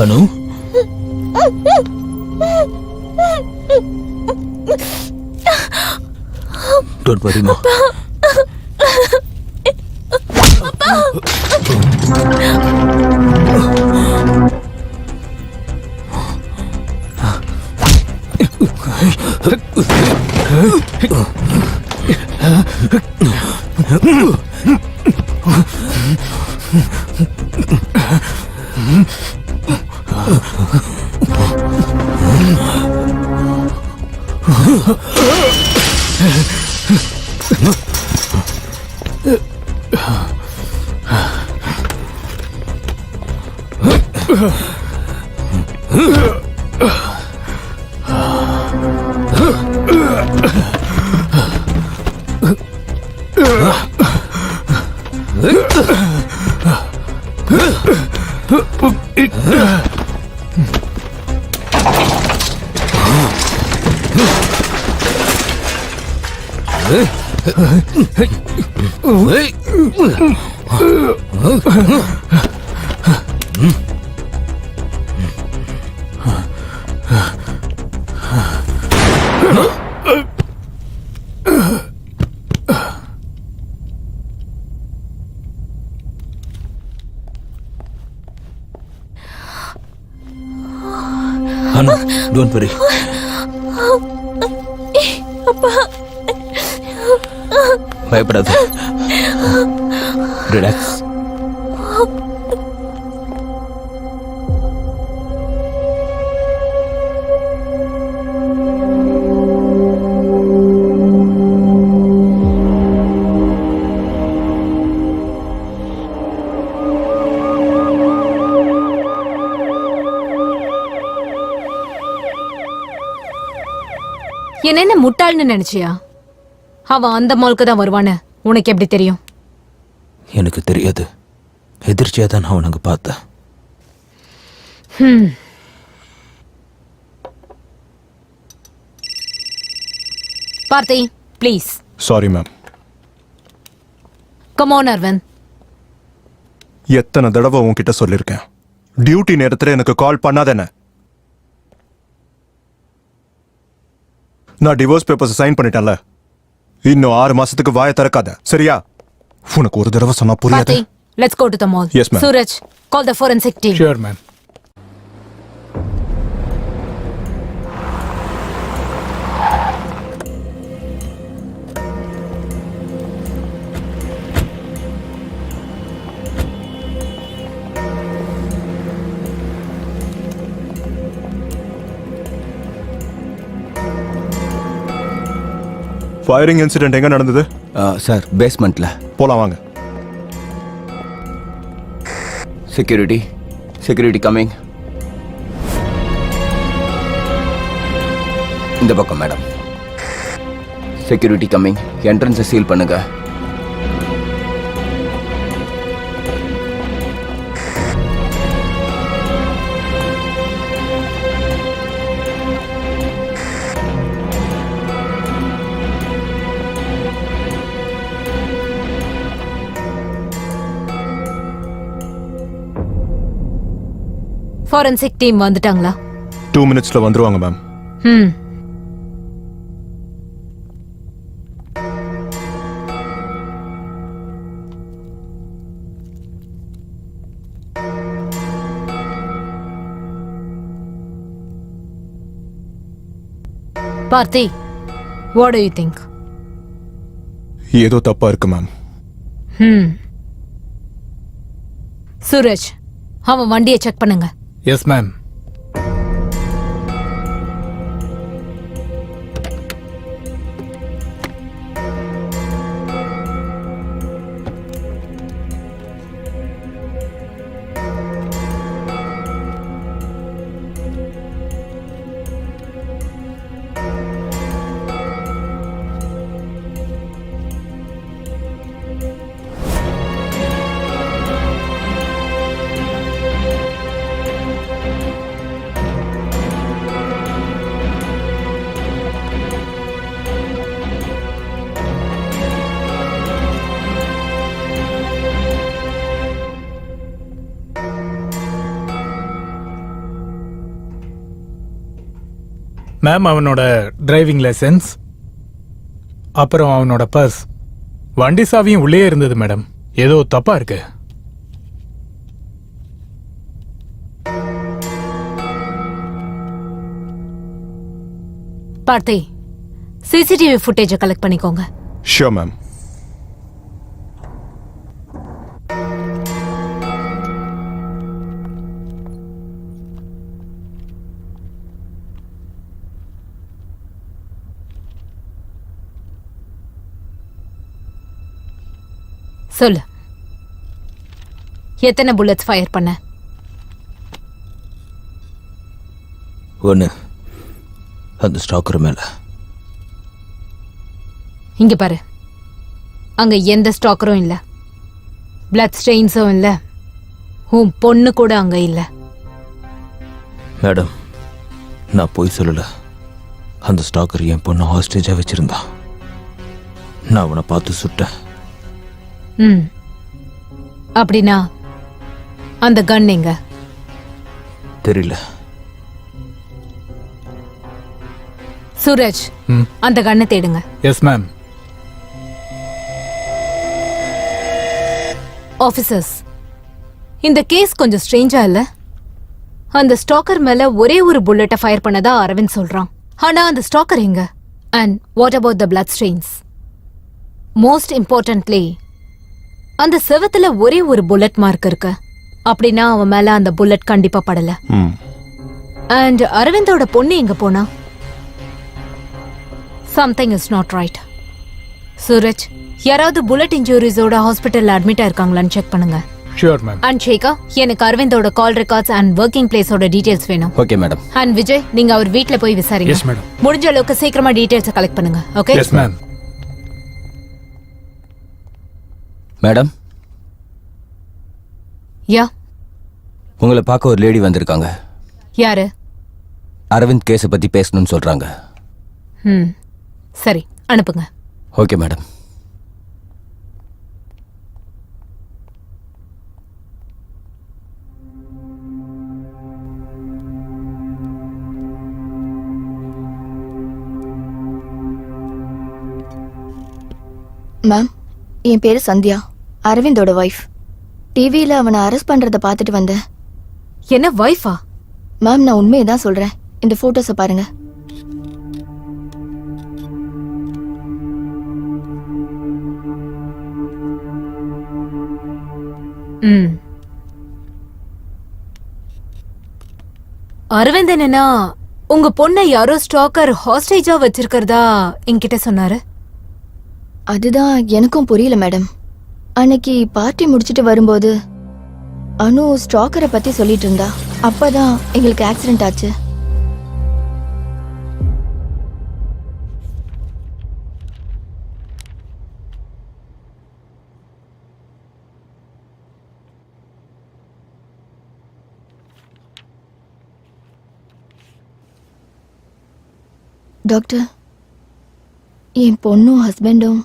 அனு டோன்ட் வரிமா. Anu don't worry. பயப்படாத. ரிலாக்ஸ். என்ன முட்டாள்னு நினைச்சியா? அவன் அந்த மாலுக்கு தான் வருவான்னு உனக்கு எப்படி தெரியும்? எனக்கு தெரியாது. எதிர்ச்சியா தான் நான் உனக்கு பார்த்தேன். Parthi please. Sorry ma'am. Come on Aravind. எத்தனை தடவை உன்கிட்ட சொல்லியிருக்கேன், டியூட்டி நேரத்தில் எனக்கு கால் பண்ணாதேன. நான் டிவோர்ஸ் பேப்பர்ஸ் சைன் பண்ணிட்டேன்ல, இன்னும் 6 மாசத்துக்கு வாயை திறக்காத, சரியா? உனக்கு ஒரு தடவை சொன்னா புரியாது. Let's go to the mall. Yes, ma'am. Suraj, call the forensic team. Sure ma'am. Firing incident எங்க நடந்தது? சார் பேஸ்மெண்ட்ல. போலாம் வாங்க. Security coming. இந்த பக்கம் மேடம். Security coming. என்ட்ரன்ஸை சீல் பண்ணுங்க. ஃபோரன்சிக் டீம் வந்துட்டாங்களா? 2 மினிட்ஸ்ல வந்துருவாங்க ma'am. Parthi, what do you think? ஏதோ தப்பா இருக்கு மேம். சூரஜ், அவன் வண்டியை செக் பண்ணுங்க. Yes ma'am. மேம் அவனோட டிரைவிங் லைசென்ஸ், அப்புறம் அவனோட பர்ஸ், வண்டி சாவியும் உள்ளே இருந்தது மேடம். ஏதோ தப்பா இருக்கு. பார்த்தி, சிசிடிவி ஃபுட்டேஜை கலெக்ட் பண்ணிக்கோங்க. Sure ma'am. சொல்லு, எத்தனை புல்லட்ஸ் ஃபயர் பண்ண? 1. அந்த ஸ்டாக்கர் மேல. இங்க பாரு, அங்க எந்த ஸ்டாக்கரும் இல்ல, பிளட் ஸ்டெயின்ஸும் இல்ல, உன் பொண்ணு கூட அங்க இல்ல. மேடம், நான் போய் சொல்லல. அந்த ஸ்டாக்கர் என் பொண்ணு ஹாஸ்டேஜா வச்சிருந்தா. நான் அவனை பார்த்து சுட்டேன். அப்படின்னா அந்த கன் எங்க? தெரியல. சூரஜ், அந்த கண்ணை தேடுங்க. Yes ma'am. ஆபீசர்ஸ், இந்த கேஸ் கொஞ்சம் ஸ்ட்ரேஞ்சா இல்ல? அந்த ஸ்டாக்கர் மேல ஒரே ஒரு புல்லட்டை ஃபயர் பண்ணதா அரவிந்த் சொல்றான். ஆனா அந்த ஸ்டாக்கர் எங்க? And what about the blood strains? Most importantly, அந்த செவத்துல ஒரே ஒரு புல்லட் மார்க் இருக்கு. அப்படின்னா அவன் மேல அந்த புல்லட் கண்டிப்பா படல. அண்ட் அரவிந்தோட பொண்ணு எங்க போனா? Something is not right. Suraj, யாராவது புல்லட் இன்ஜூரிஸோட ஹாஸ்பிட்டல்ல அட்மிட் ஆயிருக்காங்களான்னு செக் பண்ணுங்க. Sure ma'am. அண்ட் ஷேகா, எனக்கு அரவிந்தோட கால் ரெக்கார்ட்ஸ் அண்ட் ஒர்க்கிங் பிளேஸோட டீடைல்ஸ் வேணும். Okay madam. அண்ட் விஜய், நீங்க அவர் வீட்ல போய் விசாரிங்க. Yes madam. முடிஞ்ச அளவுக்கு சீக்கிரமா டீடைல்ஸ் கலெக்ட் பண்ணுங்க. Okay? Yes ma'am. Madam, yeah, உங்களை பார்க்க ஒரு லேடி வந்திருக்காங்க. யாரு? அரவிந்த் கேஸை பத்தி பேசணும்னு சொல்றாங்க. சரி, அனுப்புங்க. Okay madam. மேம், என் பேரு சந்தியா, அரவிந்தோட வைஃப். டிவியில அவனை அரெஸ்ட் பண்றத பார்த்துட்டு வந்தேன். என்ன வைஃபா? மேம், நான் உண்மையை தான் சொல்றேன். இந்த போட்டோஸை பாருங்க. அரவிந்த் என்னன்னா உங்க பொண்ணை யாரோ ஸ்டாக்கர் ஹாஸ்டேஜா வச்சிருக்கிறதா என்கிட்ட சொன்னாரு. அதுதான் எனக்கும் புரியல மேடம். அன்னைக்கு பார்ட்டி முடிச்சிட்டு வரும்போது அனு ஸ்டாக்கரை பத்தி சொல்லிட்டு இருந்தா. அப்பதான் எங்களுக்கு ஆக்சிடென்ட் ஆச்சு. டாக்டர், என் பொண்ணும் ஹஸ்பண்டும்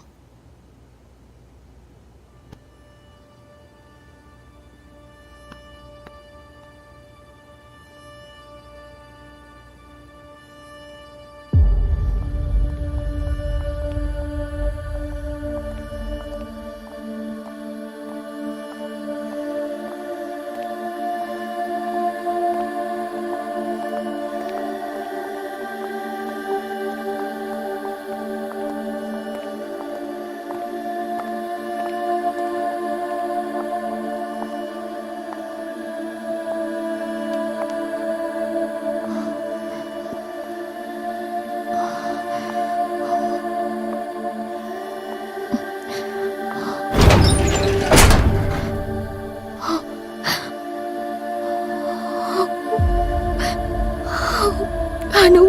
அனு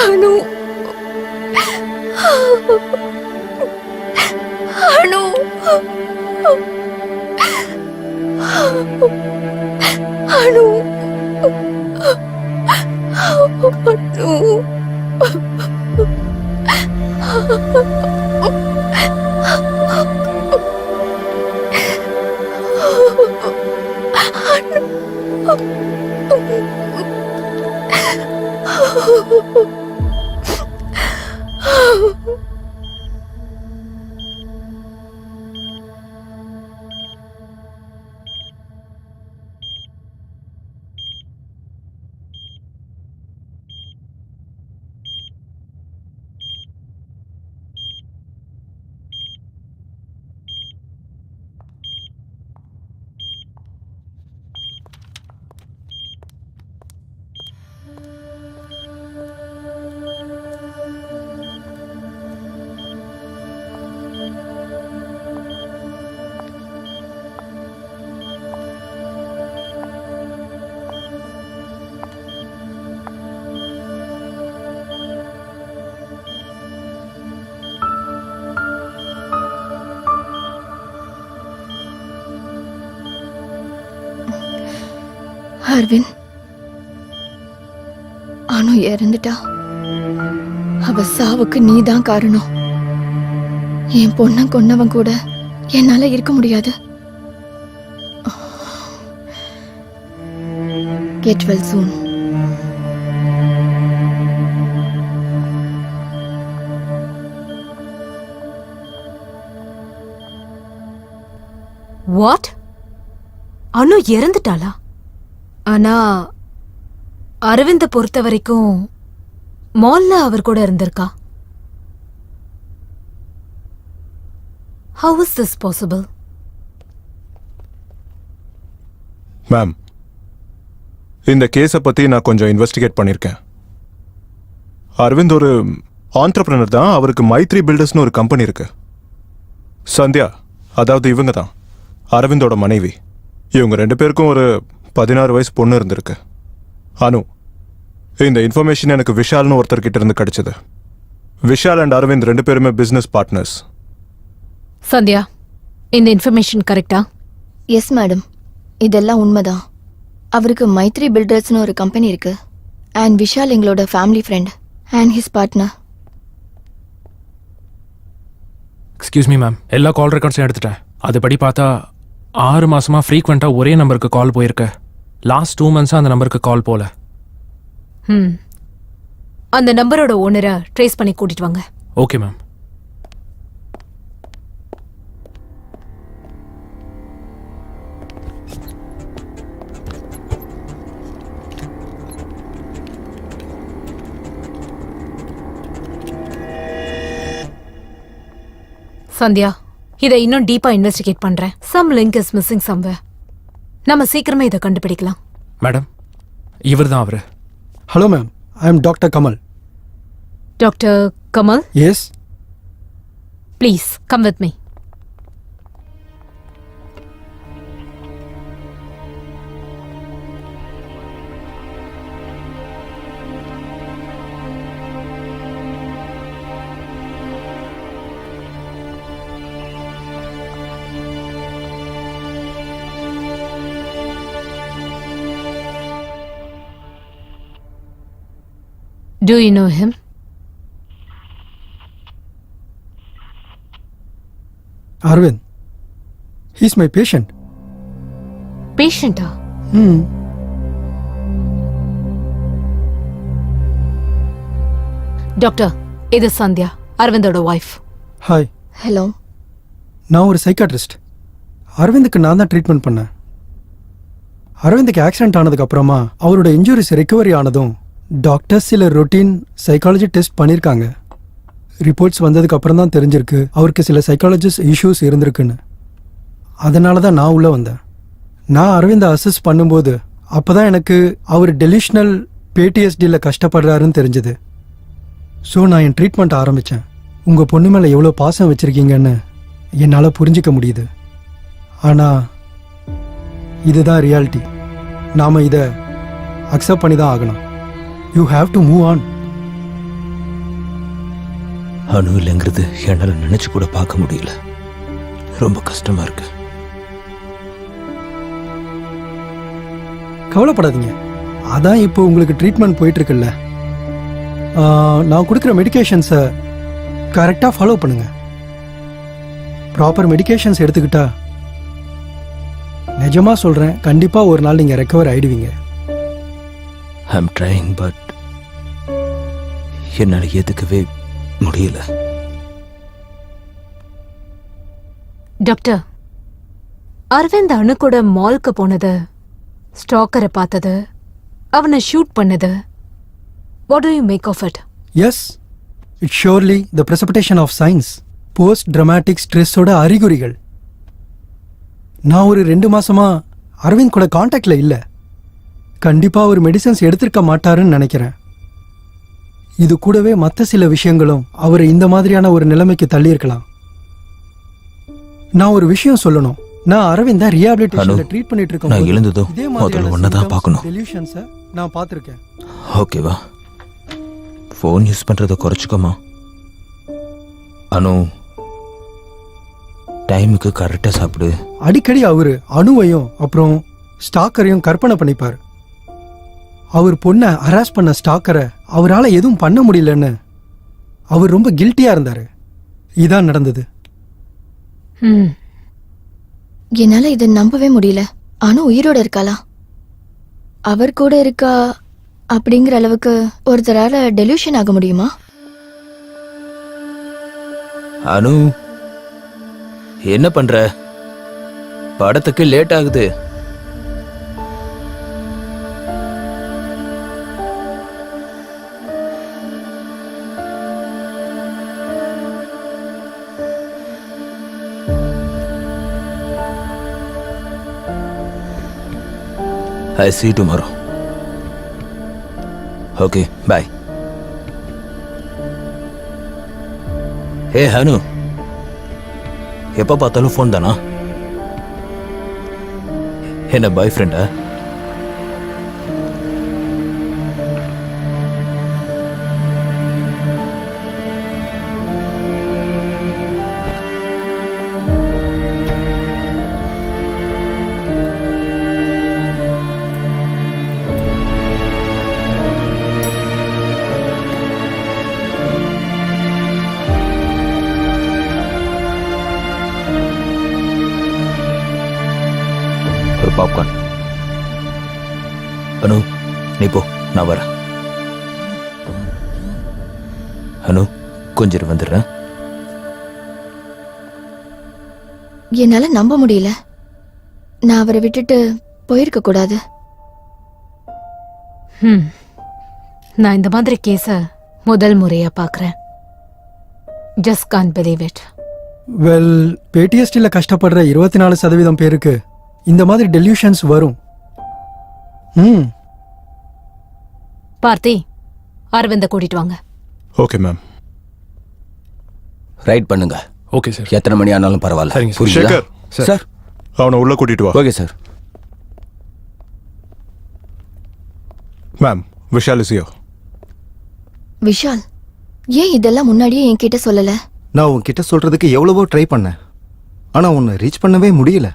அனு அனு அனு அரவிந்த், அனு இறந்துட்டா. அவ சாவுக்கு நீதான் காரணம். என் பொண்ணை கொன்னவன் கூட என்னால இருக்க முடியாது. Get well soon. வாட்? அனு இறந்துட்டாளா? ஆனா அரவிந்த பொறுத்த வரைக்கும் மால்ல அவர் கூட இருந்திருக்கா. How is this possible? Ma'am, இந்த கேஸை பற்றி நான் கொஞ்சம் இன்வெஸ்டிகேட் பண்ணியிருக்கேன். அரவிந்த் ஒரு ஆண்டர்பிரனர் தான். அவருக்கு மைத்ரி பில்டர்ஸ்னு ஒரு கம்பெனி இருக்கு. சந்தியா, அதாவது இவங்க தான் அரவிந்தோட மனைவி. இவங்க 2 பேருக்கும் ஒரு 16 வயசு பொண்ணு இருந்திருக்கு. அனு, இந்த இன்ஃபர்மேஷன் எனக்கு விஷால்னு ஒருத்தர்கிட்ட இருந்து கிடைச்சது. விஷால் அண்ட் அரவிந்த் 2 பேருமே பிஸ்னஸ் பார்ட்னர்ஸ். சந்தியா, இந்த இன்ஃபர்மேஷன் கரெக்டா? எஸ் மேடம், இதெல்லாம் உண்மைதான். அவருக்கு மைத்ரி பில்டர்ஸ்னு ஒரு கம்பெனி இருக்கு. அண்ட் விஷால் எங்களோட family friend and his partner. Excuse me ma'am, எல்லா கால் ரெக்கார்ட்ஸையும் எடுத்துட்டேன். அதுபடி பார்த்தா 6 மாசமா ஃப்ரீக்வெண்ட்டாக ஒரே நம்பருக்கு கால் போயிருக்கு. லாஸ்ட் 2 மந்த்ஸாக அந்த நம்பருக்கு கால் போல. அந்த நம்பரோட ஓனரை ட்ரேஸ் பண்ணி கூட்டிட்டு வாங்க. Okay ma'am. சந்தியா, இதை இன்னும் டீப்பா இன்வெஸ்டிகேட் பண்றேன். Some link is missing somewhere. நம்ம சீக்கிரமே இதை கண்டுபிடிக்கலாம். மேடம், இவர் தான் அவரு. Hello ma'am, I am doctor Kamal. Doctor Kamal? Yes. Please come with me. Do you know him? Arvind. He's my patient. Patient? Doctor, இது சந்தியா, அரவிந்தோட வைஃப். ஹாய். ஹலோ. நான் ஒரு சைக்காட்ரிஸ்ட். அரவிந்துக்கு நான் தான் ட்ரீட்மெண்ட் பண்ணேன். அரவிந்துக்கு ஆக்சிடென்ட் ஆனதுக்கு அப்புறமா அவரோட இன்ஜுரிஸ் ரெக்கவரி ஆனதும் டாக்டர்ஸ் சில ரொட்டீன் சைக்காலஜி டெஸ்ட் பண்ணியிருக்காங்க. ரிப்போர்ட்ஸ் வந்ததுக்கு அப்புறம் தான் தெரிஞ்சிருக்கு அவருக்கு சில சைக்காலஜிஸ்ட் இஷ்யூஸ் இருந்திருக்குன்னு. அதனால தான் நான் உள்ளே வந்தேன். நான் அரவிந்தை அசஸ் பண்ணும்போது அப்போ தான் எனக்கு அவர் டெலிஷனல் PTSDயில் கஷ்டப்படுறாருன்னு தெரிஞ்சது. ஸோ நான் என் ட்ரீட்மெண்ட் ஆரம்பித்தேன். உங்கள் பொண்ணு மேலே எவ்வளோ பாசம் வச்சுருக்கீங்கன்னு என்னால் புரிஞ்சிக்க முடியுது. ஆனால் இதுதான் ரியாலிட்டி. நாம் இதை அக்செப்ட் பண்ணி தான் ஆகணும். You have to move on. அணு இல்லைங்கிறது என்னால் நினைச்சு கூட பார்க்க முடியல. ரொம்ப கஷ்டமா இருக்கு. கவலைப்படாதீங்க, அதான் இப்போ உங்களுக்கு ட்ரீட்மெண்ட் போயிட்டு இருக்குல்ல. நான் கொடுக்குற மெடிகேஷன்ஸை கரெக்டாக ஃபாலோ பண்ணுங்க. ப்ராப்பர் மெடிகேஷன்ஸ் எடுத்துக்கிட்டா நிஜமாக சொல்கிறேன், கண்டிப்பாக ஒரு நாள் நீங்கள் ரெக்கவர் ஆகிடுவீங்க. I'm trying, but என்னால் ஏத்துக்கவே முடியல. டாக்டர், அரவிந்த் அணு கூட மால்க்கு போனது, ஸ்டாக்கரை பார்த்தது, அவனை ஷூட் பண்ணது, what do you make of it? Yes, it's surely the precipitation of science. Post traumatic ஸ்ட்ரெஸ்ஸோட அறிகுறிகள். நான் ஒரு 2 மாசமா அரவிந்த் கூட காண்டாக்ட்ல இல்ல. கண்டிப்பா அவர் மெடிசன்ஸ் எடுத்திருக்க மாட்டாருன்னு நினைக்கிறேன். இது கூடவே மற்ற சில விஷயங்களும் அவரை இந்த மாதிரியான ஒரு நிலைமைக்கு தள்ளியிருக்கலாம். நான் ஒரு விஷயம் சொல்லணும். நான் அரவிந்த் தான் ரீஹாபிலிட்டேஷன்ல ட்ரீட் பண்ணிட்டு இருக்கேன். நான் எழுந்ததும் முதல்ல ஒன்னதான் பார்க்கணும். டெலியூஷன்ஸை நான் பார்த்திருக்கேன். ஓகேவா? ஃபோன் யூஸ் பண்றதை குறைச்சிக்கோமா. அனு, டைமுக்கு கரெக்டா சாப்பிடு. அடிக்கடி அவரு அணுவையும் அப்புறம் ஸ்டாக்கரையும் கற்பனை பண்ணிப்பார். அவர் பொண்ணை ஹராஸ் பண்ண ஸ்டாக்கரை அவரால் எதுவும் பண்ண முடியலன்னு அவர் ரொம்ப கில்ட்டியா இருந்தாரு. இதான் நடந்தது. என்னால இதை நம்பவே முடியல. அனு உயிரோட இருக்காளா? அவர் கூட இருக்கா அப்படிங்கிற அளவுக்கு ஒருத்தரால டெலியூஷன் ஆக முடியுமா? அனு, என்ன பண்ற? படத்துக்கு லேட் ஆகுது. I see you tomorrow. Okay, bye. Hey, Hanu. எப்போ பார்த்தாலும் ஃபோன் தானா? என்ன பாய் ஃப்ரெண்டா? பாப்கார்ன். அனு, நீ போ, நான் வரேன். அனு, கொஞ்சம் வந்துடுறேன். என்னால நம்ப முடியல. நான் அவரை விட்டுட்டு போயிருக்க கூடாது. நான் இந்த மாதிரி கேஸ முதல் முறையா பார்க்கறேன். Just can't believe it. Well, PTSDல கஷ்டப்படுற 24% பேருக்கு இந்த மாதிரி டெலியூஷன்ஸ் வரும். பார்த்தி, அரவிந்த கூட்டிட்டு வாங்க. Okay ma'am. ரைட் பண்ணுங்க. Okay sir. எத்தனை மணி ஆனாலும் பரவாயில்ல. சரிங்க சார். புரியுதா? சேகர், சார், அவனை உள்ள கூட்டிட்டு வா. Okay sir. Ma'am, Vishal is here. Vishal, ஏன் இதெல்லாம் முன்னாடியே என்கிட்ட சொல்லல? நான் உன்கிட்ட சொல்றதுக்கு எவ்வளவோ ட்ரை பண்ணேன், ஆனா உன்னை ரீச் பண்ணவே முடியல.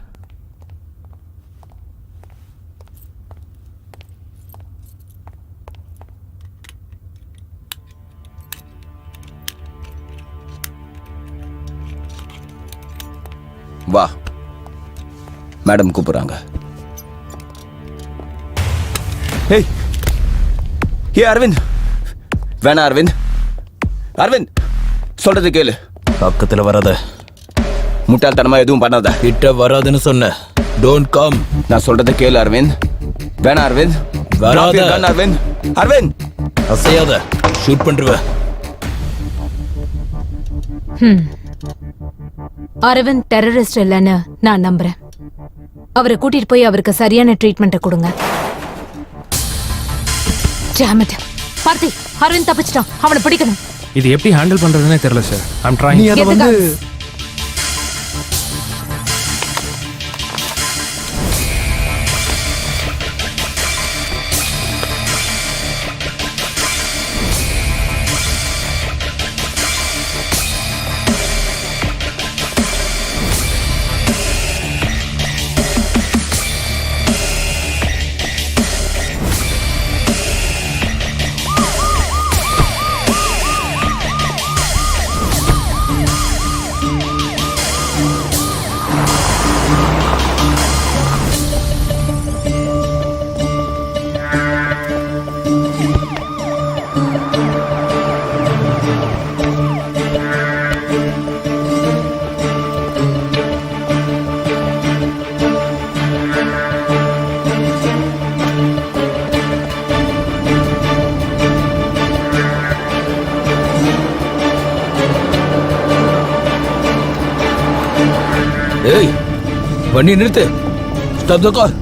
வா, மேடம் கூப்பிடுறாங்க. ஏய், ஏ அரவிந்த், வேணா அரவிந்த். அரவிந்த், சொல்றது கேளு. பக்கத்துல வராத. முட்டாள்தனமா எதுவும் பண்ணாத. கிட்ட வராதுன்னு சொன்ன. Don't come. நான் சொல்றத கேளு அரவிந்த். வேணா அரவிந்த். வராத. அரவிந்த், அரவிந்த். அசையாத, ஷூட் பண்றவ. அரவிந்த் டெரரிஸ்ட் இல்லைன்னு நான் நம்புறேன். அவரை கூட்டிட்டு போய் அவருக்கு சரியான ட்ரீட்மெண்ட்டை கொடுங்க. ஜாமட். பார்த்தி, அரவிந்த் தப்பிச்சிட்டான். அவனை பிடிக்கணும். இது எப்படி ஹேண்டில் பண்றதுன்னே தெரியல சார். I'm trying. நீ அதை வந்து வண்டி நிறுத்து. Stop the car.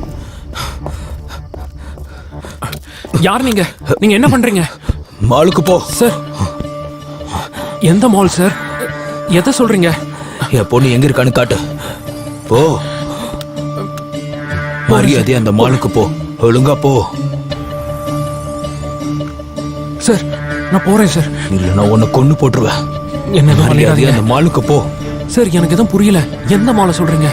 யார் நீங்க? நீங்க என்ன பண்றீங்க? மாலுக்கு போ. சார், எந்த மால் சார்? எதை சொல்றீங்க? என் பொண்ணு எங்க இருக்கான்னு காட்டு. போ. மரியாதை அந்த மாலுக்கு போ. ஒழுங்கா போ. சார், நான் போறேன் சார். இல்ல நான் உன்னை கொன்னு போட்டுருவேன். என்ன மரியாதை அந்த மாலுக்கு போ. சார், எனக்கு எதுவும் புரியல. எந்த மாலை சொல்றீங்க?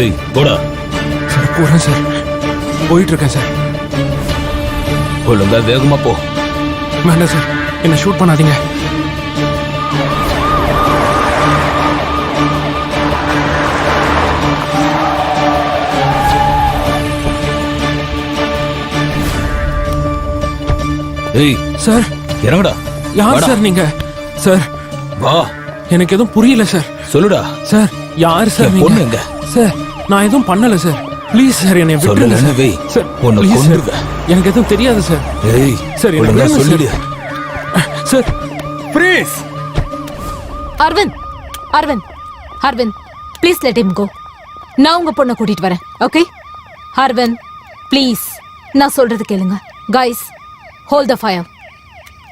ஏய் போடா. சார், போறேன் சார். போயிட்டு இருக்கேன் சார். ஒழுங்கா வேகமா போ. வேண்டாம் சார், என்ன ஷூட் பண்ணாதீங்க. ஏய் சார், இறங்குடா. யார் வாடா. சார் நீங்க? சார், வா. எனக்கு எதுவும் புரியல சார். சொல்லுடா. சார், யார் சார் என் நீங்க? பொண்ணு எங்க? சார், நான் எதுவும் பண்ணல சார். ப்ளீஸ் சார், என்னை விட்டுருங்க சொல்லலன்னு சார். வை. சார், உன்னை please சார். கொன்றுவேன். எனக்கு எதுவும் தெரியாது சார். ஏய் சார், என்னை ஒழுங்கா விடுங்க சார். சொல்லிடு. Sir, please. Aravind, Aravind, Aravind, please let him go. நான் உங்க பொண்ணை கூட்டிட்டு வரேன். ஓகே அரவிந்த், ப்ளீஸ் நான் சொல்றது கேளுங்க. Guys, hold the fire.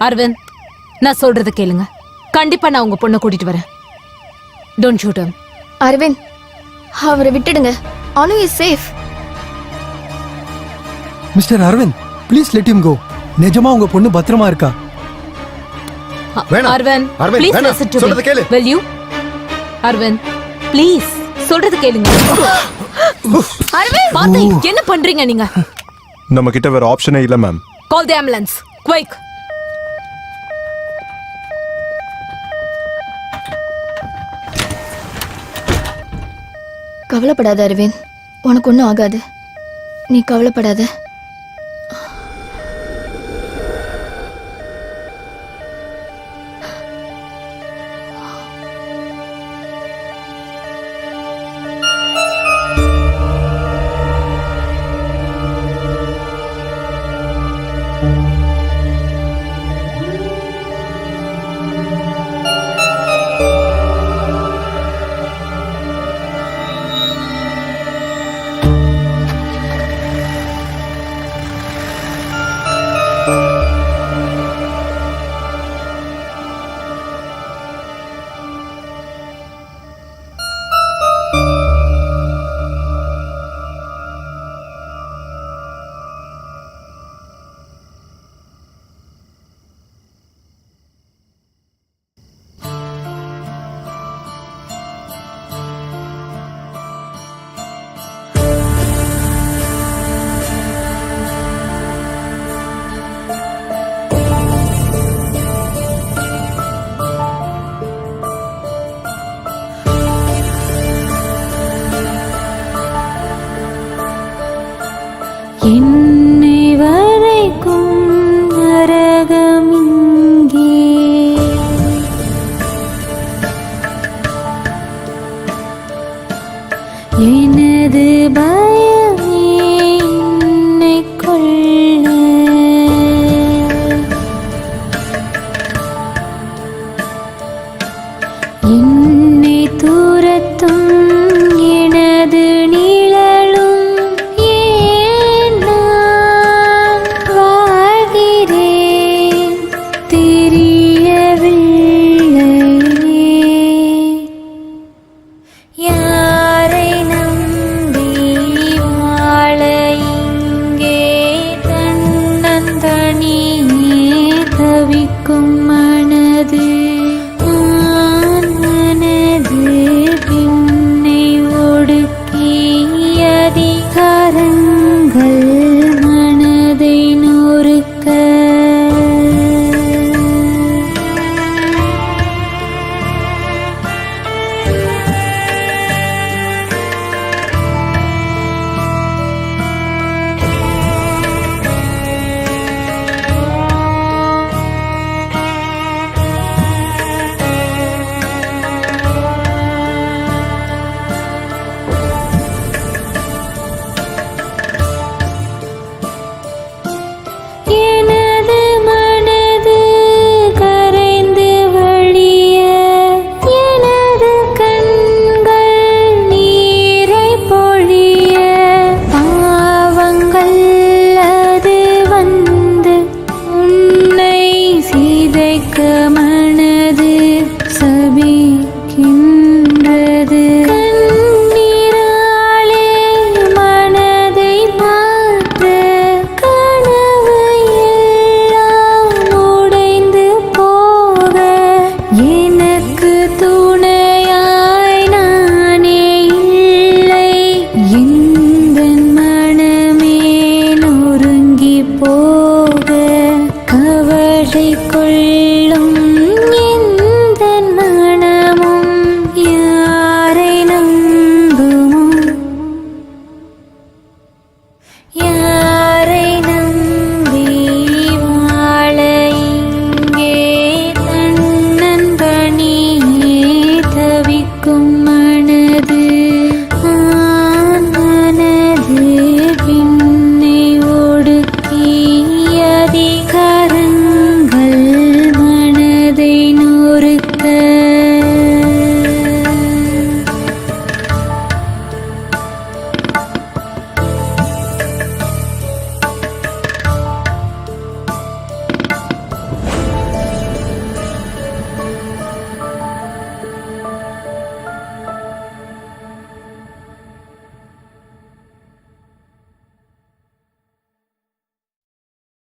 Aravind, நான் சொல்றது கேளுங்க. கண்டிப்பா நான் உங்க பொண்ணை கூட்டிட்டு வரேன். Don't shoot him. அரவிந்த், அவரை விட்டுடுங்க. Anu is safe. Mister Aravind, please let him go. நிஜமா உங்க பொண்ணு பத்திரமா இருக்கா? வேணாம். அரவிந்த், அரவிந்த், ப்ளீஸ் வேணாம். லிசன் டு சொல்றத கேளு. Me. Will you? Aravind, please சொல்றது கேளுங்க. அரவிந்த், பாத்து என்ன பண்றீங்க நீங்க? நம்ம கிட்ட வேற ஆப்ஷனே இல்ல மேம். கால் தி ஆம்புலன்ஸ் குயிக். கவலைப்படாத அரவிந்த், உனக்கு ஒன்றும் ஆகாது. நீ கவலைப்படாத. என்னை வரைக்கும் நரகம் இங்கே. எனது பய